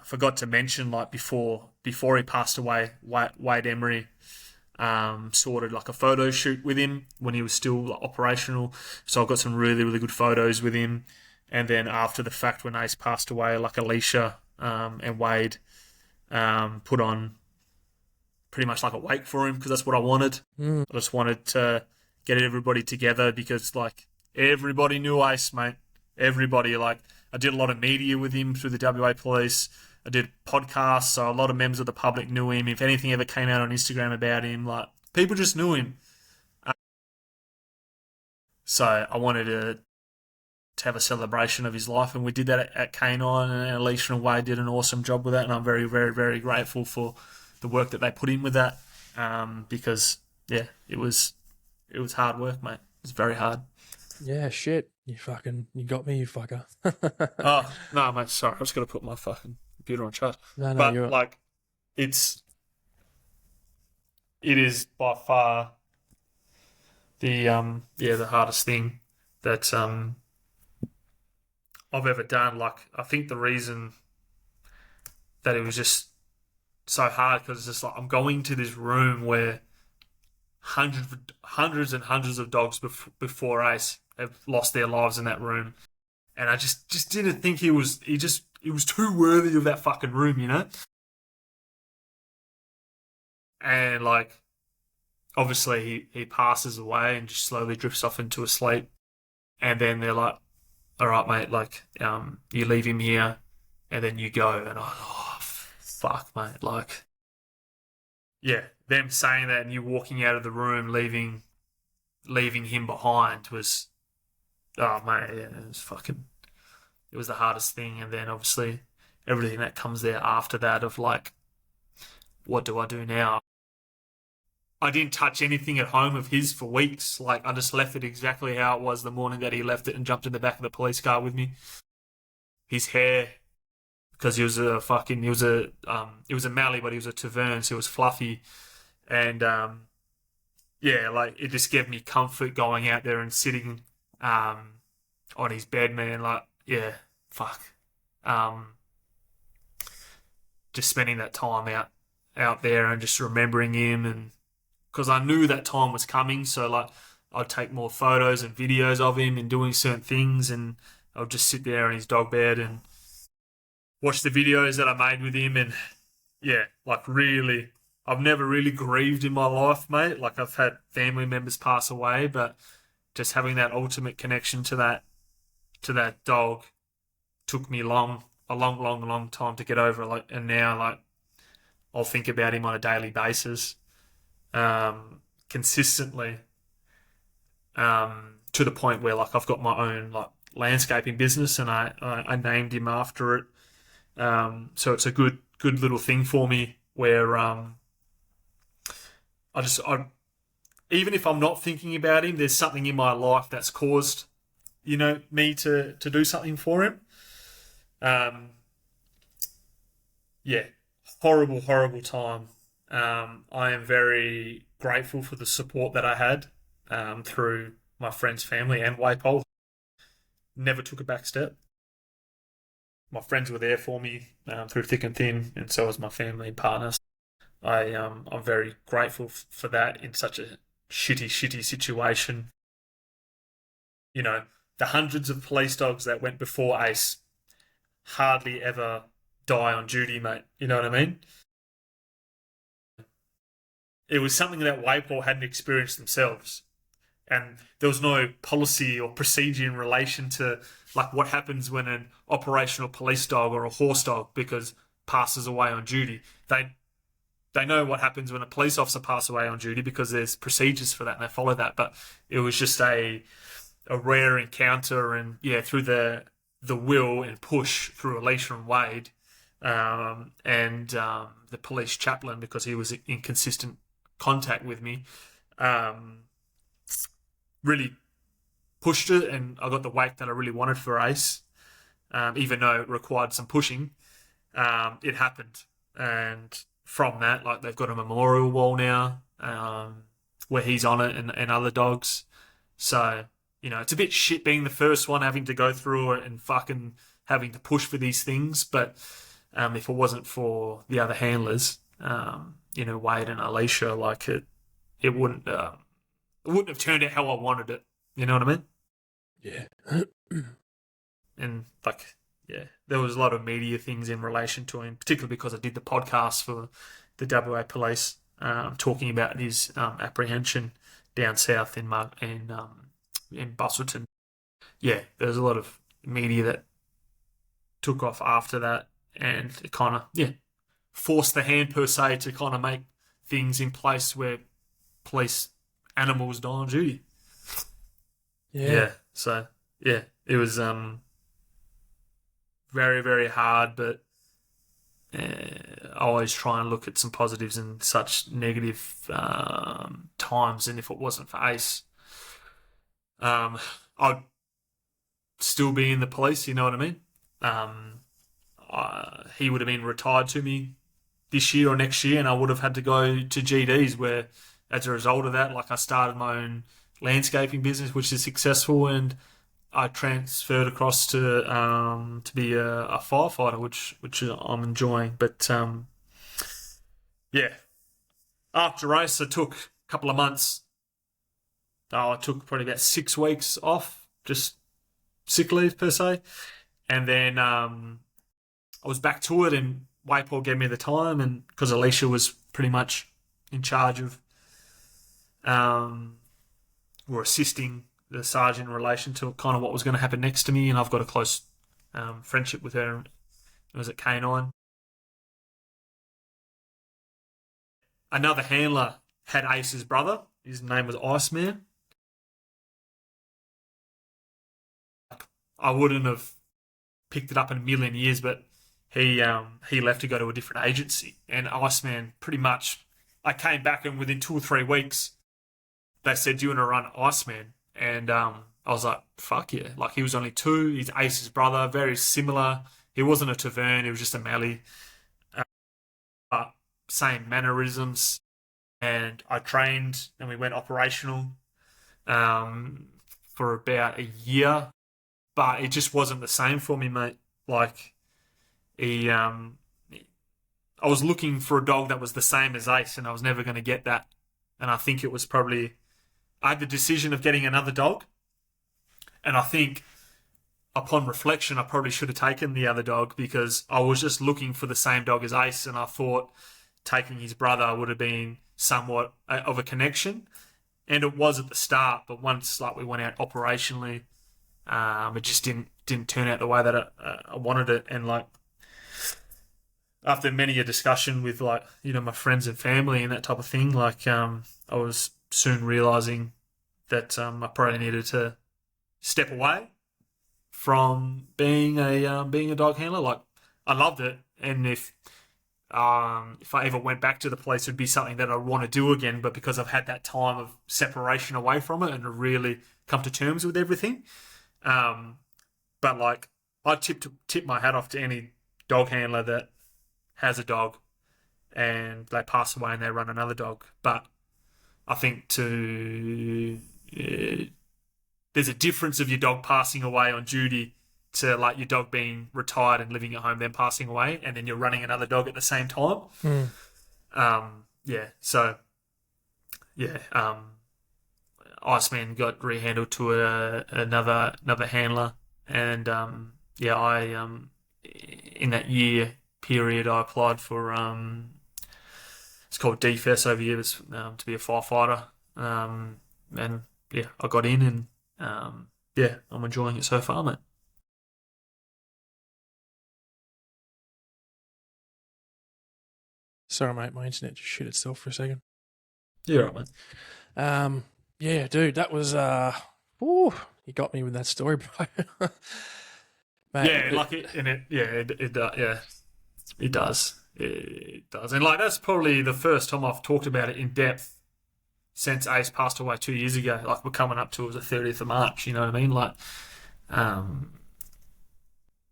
S2: forgot to mention, like before he passed away, Wade Emery sorted like a photo shoot with him when he was still like, operational. So I've got some really really good photos with him. And then after the fact, when Ace passed away, like Alicia and Wade put on pretty much like a wake for him because that's what I wanted. I just wanted to get everybody together because like everybody knew Ace, mate. Everybody, like I did a lot of media with him through the WA Police. I did podcasts, so a lot of members of the public knew him. If anything ever came out on Instagram about him, like people just knew him. So I wanted to have a celebration of his life, and we did that at K9, and Alicia and Wade did an awesome job with that, and I'm very, very, very grateful for the work that they put in with that, because yeah, it was hard work, mate. It was very hard.
S1: Yeah, shit. You got me, you fucker.
S2: Oh no, mate. Sorry, I was gonna put my fucking computer on charge.
S1: No,
S2: But
S1: you're
S2: like, it is by far the hardest thing that I've ever done. Like, I think the reason that it was just so hard because it's just like I'm going to this room where hundreds and hundreds of dogs before Ace have lost their lives in that room, and I just didn't think he was too worthy of that fucking room, you know. And like, obviously he passes away and just slowly drifts off into a sleep, and then they're like, "All right, mate, like you leave him here, and then you go," and oh fuck, mate, like yeah, them saying that and you walking out of the room, leaving him behind was, oh mate, yeah, it was the hardest thing. And then obviously everything that comes there after that of like, what do I do now? I didn't touch anything at home of his for weeks. Like, I just left it exactly how it was the morning that he left it and jumped in the back of the police car with me. His hair, because he was a Mallee, but he was a Tavern, so it was fluffy. And, yeah, like, it just gave me comfort going out there and sitting, on his bed, man. Like, yeah, fuck. Just spending that time out there and just remembering him, and because I knew that time was coming, so like I'd take more photos and videos of him and doing certain things, and I'd just sit there in his dog bed and watch the videos that I made with him, and yeah, like really, I've never really grieved in my life, mate. Like, I've had family members pass away, but just having that ultimate connection to that dog took me a long time to get over. Like, and now, like, I'll think about him on a daily basis, consistently, to the point where, like, I've got my own like landscaping business, and I named him after it. So it's a good little thing for me where I even if I'm not thinking about him, there's something in my life that's caused, me to do something for him. Yeah, horrible time. I am very grateful for the support that I had through my friend's family and Waypole. Never took a back step. My friends were there for me through thick and thin, and so was my family and partners. I'm very grateful for that in such a shitty situation. The hundreds of police dogs that went before Ace hardly ever die on duty, mate. You know what I mean? It was something that Waypole hadn't experienced themselves. And there was no policy or procedure in relation to like what happens when an operational police dog or a horse dog because passes away on duty. They know what happens when a police officer passes away on duty because there's procedures for that and they follow that. But it was just a rare encounter, and yeah, through the will and push through Alicia and Wade, and the police chaplain, because he was in consistent contact with me, really pushed it, and I got the wake that I really wanted for Ace, even though it required some pushing. It happened, and from that, like, they've got a memorial wall now where he's on it, and other dogs. So, it's a bit shit being the first one having to go through it and fucking having to push for these things. But if it wasn't for the other handlers, Wade and Alicia, like, it wouldn't have turned out how I wanted it. You know what I mean?
S1: Yeah.
S2: And like, yeah, there was a lot of media things in relation to him, particularly because I did the podcast for the WA Police, talking about his apprehension down south in Busselton. Yeah, there's a lot of media that took off after that, and it kind of, forced the hand per se to kind of make things in place where police animals die on duty. Yeah. So, yeah, it was very, very hard, but I always try and look at some positives in such negative times. And if it wasn't for Ace, I'd still be in the police, you know what I mean? He would have been retired to me this year or next year, and I would have had to go to GDs, where as a result of that, like, I started my own landscaping business, which is successful, and I transferred across to be a firefighter, which I'm enjoying. But yeah, after race, I took a couple of months. I took probably about 6 weeks off, just sick leave per se, and then I was back to it, and Waypole gave me the time, and because Alicia was pretty much in charge of or assisting the sergeant in relation to kind of what was going to happen next to me, and I've got a close friendship with her. It was at K9. Another handler had Ace's brother. His name was Iceman. I wouldn't have picked it up in a million years, but he left to go to a different agency, and Iceman pretty much. I came back, and within 2 or 3 weeks, they said, "Do you want to run Iceman?" And I was like, "Fuck yeah!" Like, he was only 2. He's Ace's brother, very similar. He wasn't a Tavern; he was just a Mallee. But same mannerisms. And I trained, and we went operational um, for about a year, but it just wasn't the same for me, mate. Like, he, I was looking for a dog that was the same as Ace, and I was never going to get that. And I think it was probably I had the decision of getting another dog, and I think upon reflection, I probably should have taken the other dog because I was just looking for the same dog as Ace, and I thought taking his brother would have been somewhat of a connection, and it was at the start. But once like we went out operationally, it just didn't turn out the way that I wanted it, and like after many a discussion with like my friends and family and that type of thing, like I was soon realizing that I probably needed to step away from being a dog handler. Like I loved it, and if I ever went back to the police, it would be something that I want to do again. But because I've had that time of separation away from it and really come to terms with everything, but like I tip my hat off to any dog handler that has a dog and they pass away and they run another dog. But I think there's a difference of your dog passing away on duty to like your dog being retired and living at home, then passing away, and then you're running another dog at the same time. Iceman got rehandled to another handler, and I in that year period I applied for it's called DFS over here, to be a firefighter, and yeah, I got in, and I'm enjoying it so far, mate.
S1: Sorry, mate, my internet just shit itself for a second.
S2: You're right,
S1: mate. Yeah, dude, that was you got me with that story, bro. Mate,
S2: yeah, it does. It does, and like that's probably the first time I've talked about it in depth since Ace passed away 2 years ago. Like we're coming up to the 30th of March. You know what I mean? Like,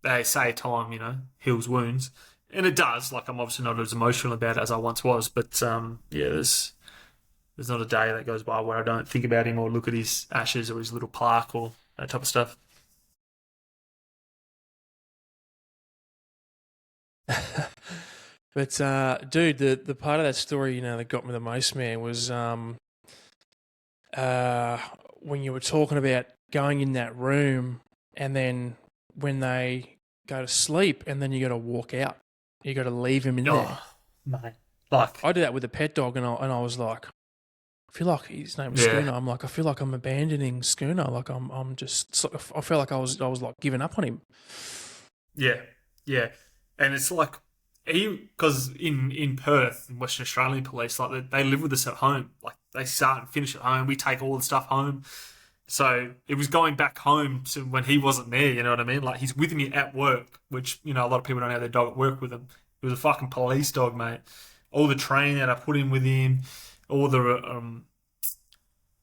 S2: they say time, heals wounds. And it does. Like, I'm obviously not as emotional about it as I once was. But, there's not a day that goes by where I don't think about him or look at his ashes or his little plaque or that type of stuff.
S1: But, dude, the part of that story, that got me the most, man, was when you were talking about going in that room and then when they go to sleep and then you got to walk out. You got to leave him in there.
S2: Mate. Like,
S1: I did that with a pet dog, and I was like, I feel like his name was Schooner. I'm like, I feel like I'm abandoning Schooner. Like I'm just, I feel like I was like giving up on him.
S2: Yeah, and it's like because in Perth, in Western Australian Police, like they live with us at home. Like they start and finish at home. We take all the stuff home. So it was going back home to when he wasn't there, you know what I mean? Like, he's with me at work, which, a lot of people don't have their dog at work with them. He was a fucking police dog, mate. All the training that I put in with him, all the,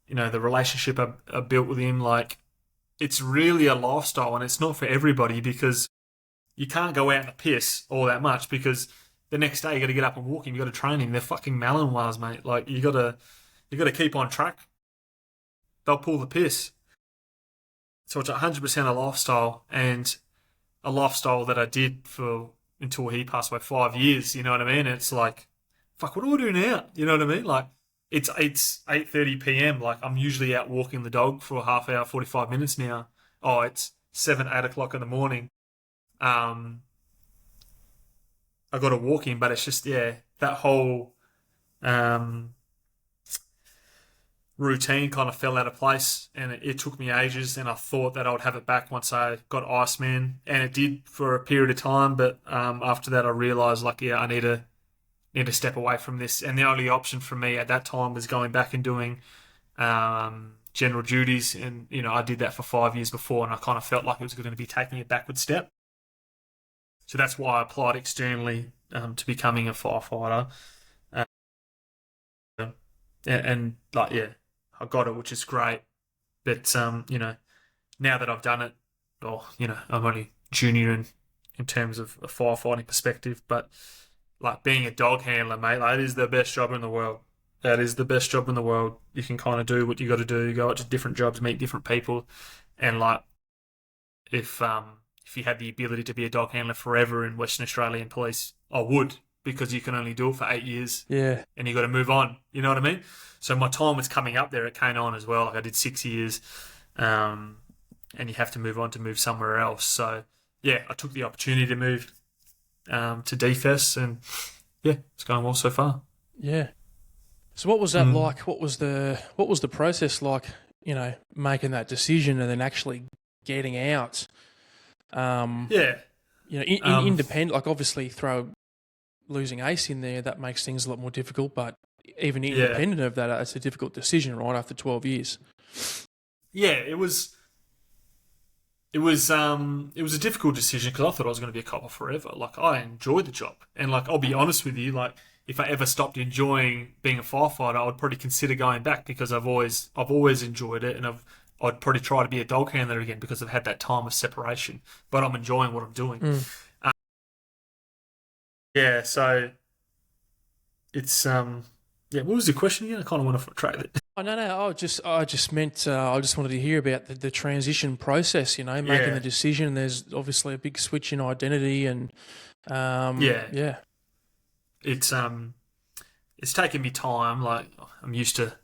S2: the relationship I built with him, like, it's really a lifestyle, and it's not for everybody because you can't go out in the piss all that much because the next day you got to get up and walk him, you got to train him. They're fucking Malinois, mate. Like, you got to keep on track. They'll pull the piss. So it's 100% a lifestyle, and a lifestyle that I did until he passed away 5 years. You know what I mean? It's like, fuck, what do I do now? You know what I mean? Like, it's 8:30 p.m. Like, I'm usually out walking the dog for a half hour, 45 minutes now. Oh, it's 7, 8 o'clock in the morning. I got to walk him, but it's just that whole routine kind of fell out of place, and it took me ages, and I thought that I would have it back once I got Iceman, and it did for a period of time, but after that I realised, like, I need to step away from this, and the only option for me at that time was going back and doing general duties, and I did that for 5 years before, and I kind of felt like it was going to be taking a backward step. So that's why I applied externally to becoming a firefighter. Uh, and like, yeah, I got it, which is great. But, now that I've done it, or, I'm only junior in terms of a firefighting perspective, but like being a dog handler, mate, like, it is the best job in the world. That is the best job in the world. You can kind of do what you got to do. You go out to different jobs, meet different people, and like if you had the ability to be a dog handler forever in Western Australian Police, I would, because you can only do it for 8 years.
S1: Yeah.
S2: And you got to move on. You know what I mean? So my time was coming up there at K9 as well. Like, I did 6 years, and you have to move somewhere else. So yeah, I took the opportunity to move to DFS, and yeah, it's going well so far.
S1: Yeah. So what was that like? What was the process like? Making that decision and then actually getting out.
S2: Yeah.
S1: Independent. Like, obviously, throw losing Ace in there, that makes things a lot more difficult. But even independent of that, it's a difficult decision, right? After 12 years.
S2: Yeah, it was. It was a difficult decision because I thought I was going to be a copper forever. Like, I enjoyed the job, and like, I'll be honest with you, like, if I ever stopped enjoying being a firefighter, I would probably consider going back, because I've always enjoyed it, and I'd probably try to be a dog handler again because I've had that time of separation. But I'm enjoying what I'm doing. Yeah, so it's yeah. What was the question again? I kind of want to track it.
S1: Oh, no. I just meant I just wanted to hear about the transition process. Making the decision. There's obviously a big switch in identity, and yeah.
S2: It's taken me time. Like, I'm used to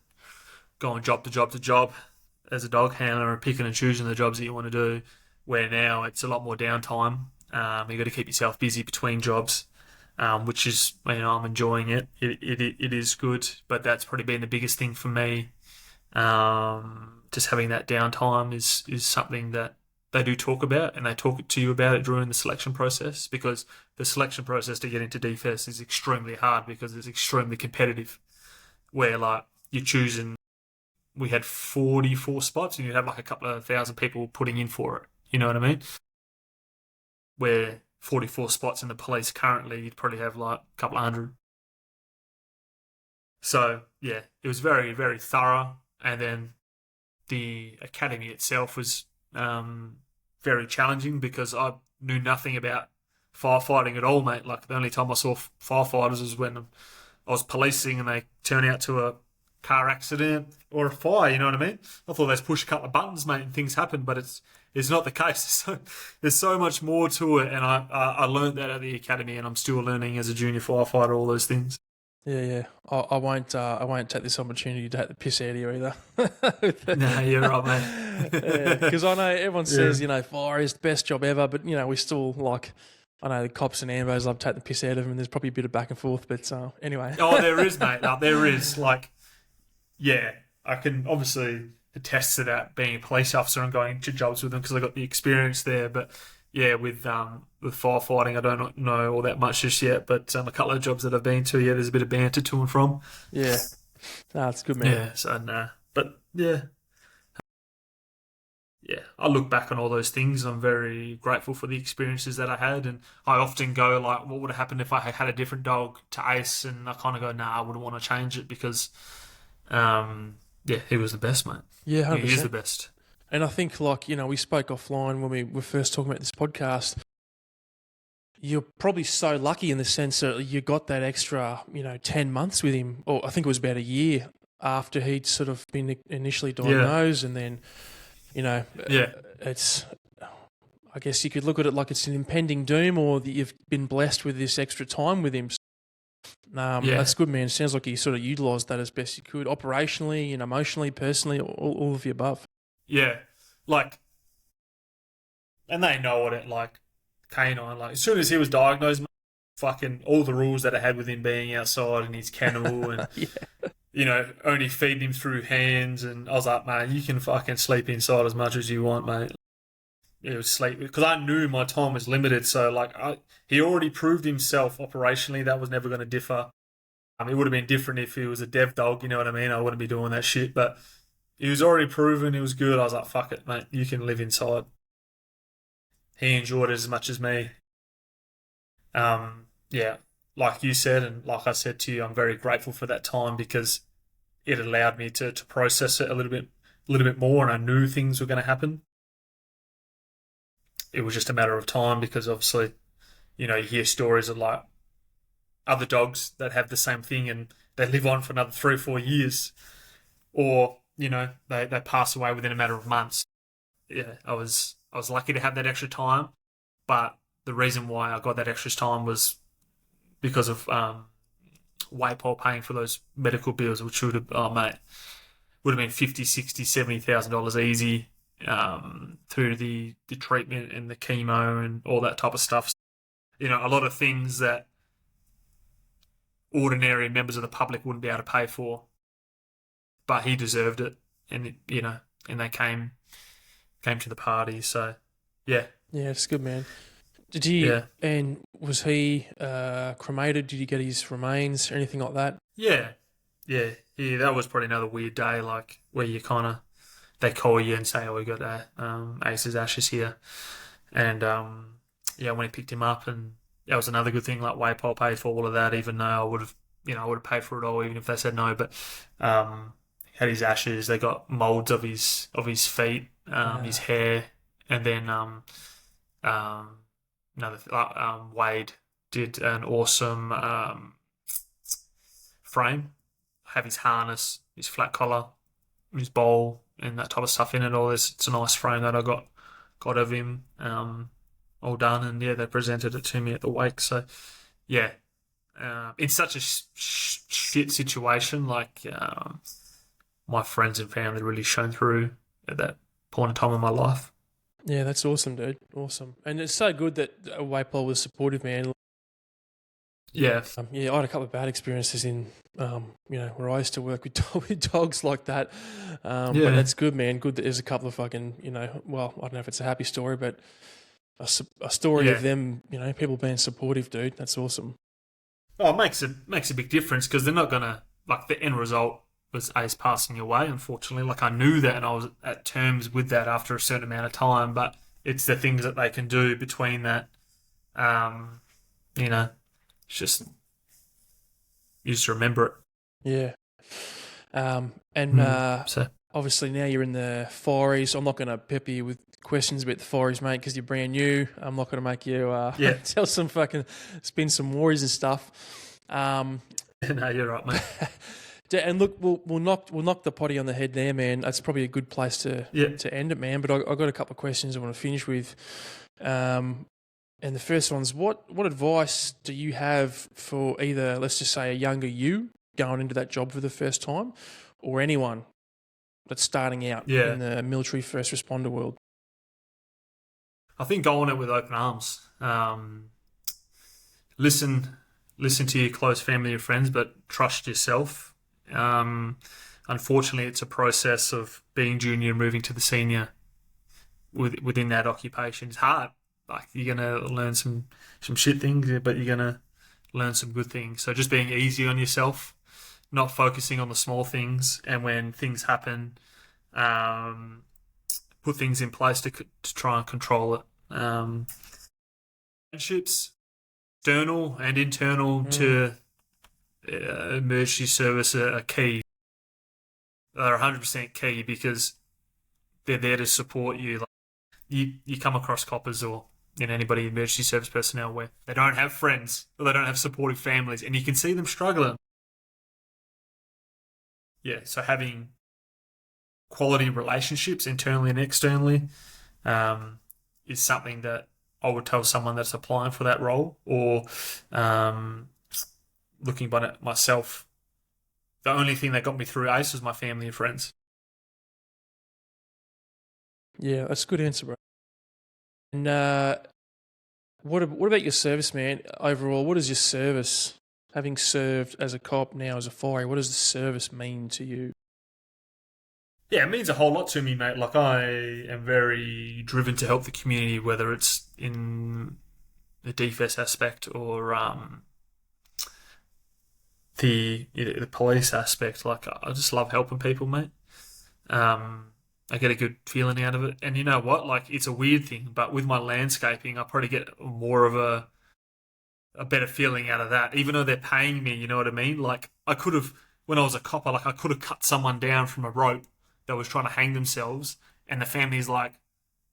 S2: going job to job to job as a dog handler and picking and choosing the jobs that you want to do. Where now it's a lot more downtime. You got to keep yourself busy between jobs. Which is, I'm enjoying it. It is good, but that's probably been the biggest thing for me. Just having that downtime is something that they do talk about, and they talk to you about it during the selection process, because the selection process to get into DFS is extremely hard because it's extremely competitive. Where, like, you're choosing, we had 44 spots, and you'd have like a couple of thousand people putting in for it. You know what I mean? Where 44 spots in the police currently, you'd probably have like a couple of hundred. So yeah, it was very, very thorough. And then the academy itself was very challenging because I knew nothing about firefighting at all, mate. Like, the only time I saw firefighters was when I was policing and they turn out to a car accident or a fire, you know what I mean? I thought they just push a couple of buttons, mate, and things happen, but it's not the case. So there's so much more to it, and I learned that at the academy, and I'm still learning as a junior firefighter all those things.
S1: Yeah. I won't take this opportunity to take the piss out of you either.
S2: No, you're right, mate.
S1: Because I know everyone says, fire is the best job ever, but we still, like, I know the cops and ambos love to take the piss out of them, and there's probably a bit of back and forth, but anyway.
S2: Oh, there is, mate. There is. Like, yeah, I can obviously attest to that, being a police officer and going to jobs with them, because I got the experience there. But yeah, with firefighting, I don't know all that much just yet. But a couple of jobs that I've been to, there's a bit of banter to and from.
S1: Yeah, no, it's good, man.
S2: Yeah, so but yeah, I look back on all those things. I'm very grateful for the experiences that I had, and I often go like, what would have happened if I had a different dog to Ace? And I kind of go, nah, I wouldn't want to change it, because he was the best, mate.
S1: Yeah, 100%.
S2: He is the best.
S1: And I think, like, we spoke offline when we were first talking about this podcast. You're probably so lucky in the sense that you got that extra, 10 months with him, or I think it was about a year after he'd sort of been initially diagnosed, and then, it's, I guess you could look at it like it's an impending doom, or that you've been blessed with this extra time with him. That's good, man. It sounds like you sort of utilised that as best you could, operationally and emotionally, personally, all of the above.
S2: Yeah, like, and they know what it like. Canine, like, as soon as he was diagnosed, fucking all the rules that I had with him being outside in his kennel, and only feeding him through hands, and I was like, man, you can fucking sleep inside as much as you want, mate. It was sleep, because I knew my time was limited. So like, he already proved himself operationally. That was never going to differ. It would have been different if he was a dev dog, you know what I mean? I wouldn't be doing that shit. But he was already proven, he was good. I was like, fuck it, mate. You can live inside. He enjoyed it as much as me. Yeah, like you said, and like I said to you, I'm very grateful for that time because it allowed me to process it a little bit more, and I knew things were going to happen. It was just a matter of time because obviously, you hear stories of like other dogs that have the same thing and they live on for another 3 or 4 years, or they pass away within a matter of months. Yeah, I was lucky to have that extra time, but the reason why I got that extra time was because of WAPOL paying for those medical bills, which would have, oh mate, would have been 50, 60, $70,000 easy, through the treatment and the chemo and all that type of stuff. A lot of things that ordinary members of the public wouldn't be able to pay for, but he deserved it, and and they came to the party. So, yeah,
S1: Yeah, it's good, man. Did he,
S2: yeah,
S1: and was he cremated? Did he get his remains or anything like that?
S2: yeah, yeah, yeah. That was probably another weird day, like where you kind of they call you and say, "Oh, we got Ace's ashes here," and yeah, when he picked him up, and that was another good thing. Like Waypol paid for all of that, even though I would have paid for it all, even if they said no. But he had his ashes. They got molds of his feet, his hair, and then um, Wade did an awesome frame. Have his harness, his flat collar, his bowl, and that type of stuff in it. All this, it's a nice frame that I got of him, all done, and yeah, they presented it to me at the wake. So yeah, it's such a shit situation. Like my friends and family really shone through at that point in time in my life.
S1: Yeah, that's awesome, dude. Awesome. And it's so good that Waypol was supportive, man.
S2: Yeah,
S1: Yeah, I had a couple of bad experiences in, where I used to work with, with dogs like that. But
S2: yeah.
S1: that's good, man. Good that there's a couple of fucking, well, I don't know if it's a happy story, but a story of
S2: Yeah.
S1: them, people being supportive, dude. That's awesome.
S2: Oh, it makes a big difference because they're not gonna like the end result was Ace passing away. Unfortunately, like I knew that and I was at terms with that after a certain amount of time. But it's the things that they can do between that. Um, you know, it's just you just remember it.
S1: Yeah. And
S2: So
S1: obviously now you're in the Fireys. I'm not going to pepper you with questions about the Fireys, mate, because you're brand new. I'm not going to make you
S2: yeah,
S1: tell some fucking spin some Warriors and stuff.
S2: no, you're right, mate.
S1: And look, we'll knock the potty on the head there, man. That's probably a good place to
S2: Yeah,
S1: end it, man. But I got a couple of questions I want to finish with. And the first one's what advice do you have for either, let's just say, a younger you going into that job for the first time, or anyone that's starting out
S2: yeah.
S1: in the military first responder world?
S2: I think go on it with open arms. Listen, listen to your close family and friends, but trust yourself. Um, Unfortunately, it's a process of being junior and moving to the senior within that occupation. It's hard. Like you're gonna learn some shit things, but you're gonna learn some good things. So just being easy on yourself, not focusing on the small things, and when things happen, um, put things in place to try and control it. Friendships, external and internal
S1: Mm,
S2: to emergency service are key. They're 100% key because they're there to support you. Like you come across coppers or anybody emergency service personnel where they don't have friends or they don't have supportive families, and you can see them struggling. Yeah, so having quality relationships internally and externally is something that I would tell someone that's applying for that role or um, looking at myself. The only thing that got me through ACE was my family and friends.
S1: yeah, that's a good answer, bro. And what about your service, man? Overall, what is your service? Having served as a cop, now as a fire, what does the service mean to you?
S2: Yeah, it means a whole lot to me, mate. Like I am very driven to help the community, whether it's in the defense aspect or the police aspect. Like I just love helping people, mate. I get a good feeling out of it, and you know what? Like it's a weird thing, but with my landscaping, I probably get more of a better feeling out of that, even though they're paying me. You know what I mean? Like I could have, when I was a copper, like I could have cut someone down from a rope that was trying to hang themselves, and the family's like,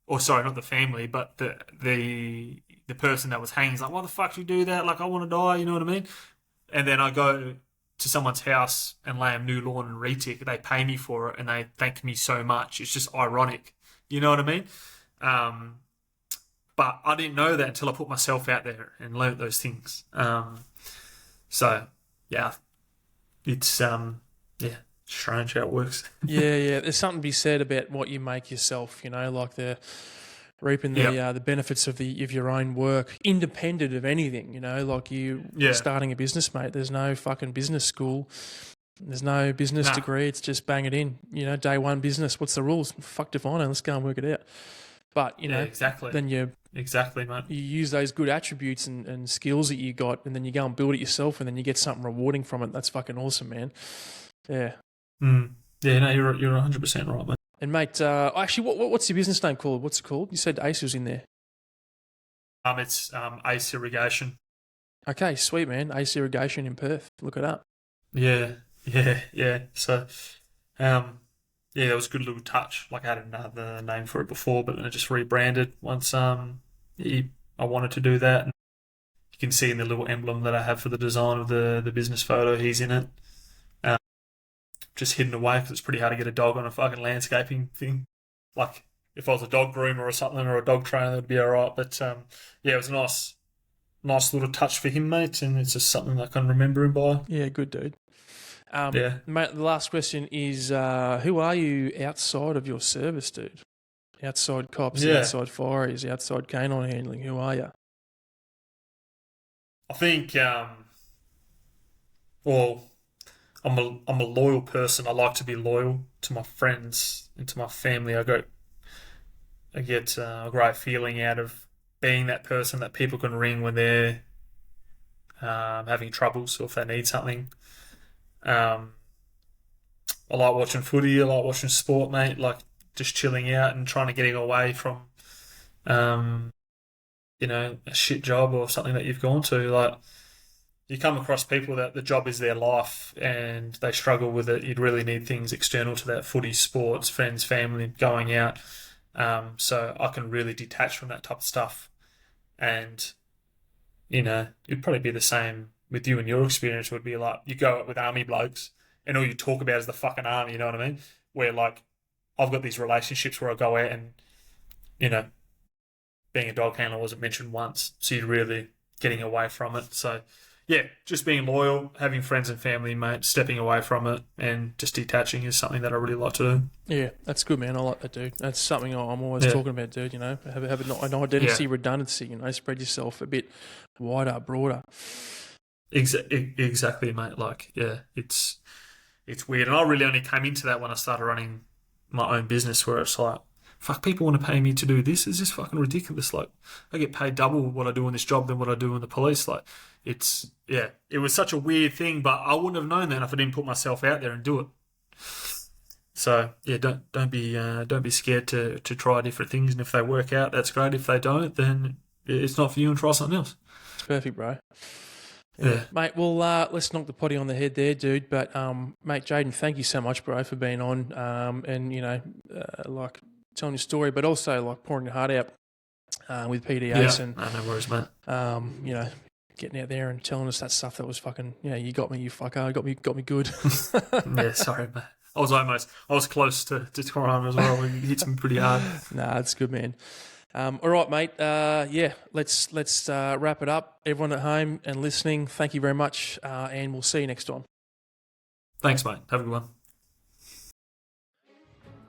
S2: or sorry, not the family, but the person that was hanging is like, why the fuck do you do that? Like I want to die. You know what I mean? And then I go to someone's house and lay them new lawn and retic. They pay me for it and they thank me so much. It's just ironic. You know what I mean? But I didn't know that until I put myself out there and learnt those things. So, yeah, it's strange how it works.
S1: Yeah. There's something to be said about what you make yourself, you know, like the reaping the benefits of your own work, independent of anything, you know, like starting a business, mate. There's no fucking business school. There's no business degree. It's just bang it in, you know, day one business. What's the rules? Fucked if I know. Let's go and work it out. But, you know,
S2: exactly.
S1: Then
S2: exactly, mate.
S1: You use those good attributes and skills that you got, and then you go and build it yourself, and then you get something rewarding from it. That's fucking awesome, man. Yeah.
S2: Yeah, no, you're 100% right, mate.
S1: And mate, actually, what's your business name called? What's it called? You said Ace was in there.
S2: It's Ace Irrigation.
S1: Okay, sweet, man. Ace Irrigation in Perth. Look it up.
S2: Yeah. So, that was a good little touch. Like I had another name for it before, but then I just rebranded once I wanted to do that. And you can see in the little emblem that I have for the design of the business photo, he's in it. Just hidden away because it's pretty hard to get a dog on a fucking landscaping thing. Like if I was a dog groomer or something or a dog trainer, that'd be all right. But it was a nice little touch for him, mate, and it's just something I can remember him by.
S1: Yeah, good dude. Mate, the last question is, who are you outside of your service, dude? Outside cops, outside fireys, outside canine handling. Who are you?
S2: I think, I'm a loyal person. I like to be loyal to my friends and to my family. I get a great feeling out of being that person that people can ring when they're having troubles or if they need something. I like watching footy. I like watching sport, mate. Like just chilling out and trying to get away from, a shit job or something that you've gone to. Like you come across people that the job is their life and they struggle with it. You'd really need things external to that: footy, sports, friends, family, going out. So I can really detach from that type of stuff. And, it'd probably be the same with you and your experience. Would be like you go out with army blokes and all you talk about is the fucking army, you know what I mean? Where like I've got these relationships where I go out and, being a dog handler wasn't mentioned once. So you're really getting away from it. So yeah, just being loyal, having friends and family, mate, stepping away from it and just detaching is something that I really like to do.
S1: Yeah, that's good, man. I like that, dude. That's something I'm always talking about, dude, Have an identity, redundancy, spread yourself a bit wider, broader.
S2: Exactly, mate. Like, yeah, it's weird. And I really only came into that when I started running my own business where it's like, fuck, people want to pay me to do this. It's just fucking ridiculous. Like, I get paid double what I do in this job than what I do in the police. Like, it was such a weird thing, but I wouldn't have known that if I didn't put myself out there and do it. So yeah, don't be scared to try different things, and if they work out, that's great. If they don't, then it's not for you, and try something else.
S1: It's perfect, bro. Yeah. Mate, well, let's knock the potty on the head there, dude. But mate, Jayden, thank you so much, bro, for being on, and like telling your story, but also like pouring your heart out with PDAs and
S2: no worries, mate.
S1: Getting out there and telling us that stuff that was fucking, you got me, you fucker, got me good.
S2: Yeah, sorry, mate. I was close to crime as well. It hits me pretty hard.
S1: Nah, it's good, man. All right, mate. Let's wrap it up. Everyone at home and listening, thank you very much, and we'll see you next time.
S2: Thanks, mate. Have a good one.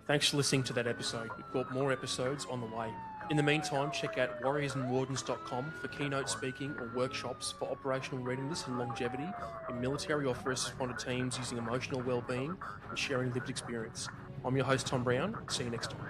S1: Thanks for listening to that episode. We've got more episodes on the way. In the meantime, check out warriorsandwardens.com for keynote speaking or workshops for operational readiness and longevity in military or first responder teams using emotional well-being and sharing lived experience. I'm your host, Tom Brown. See you next time.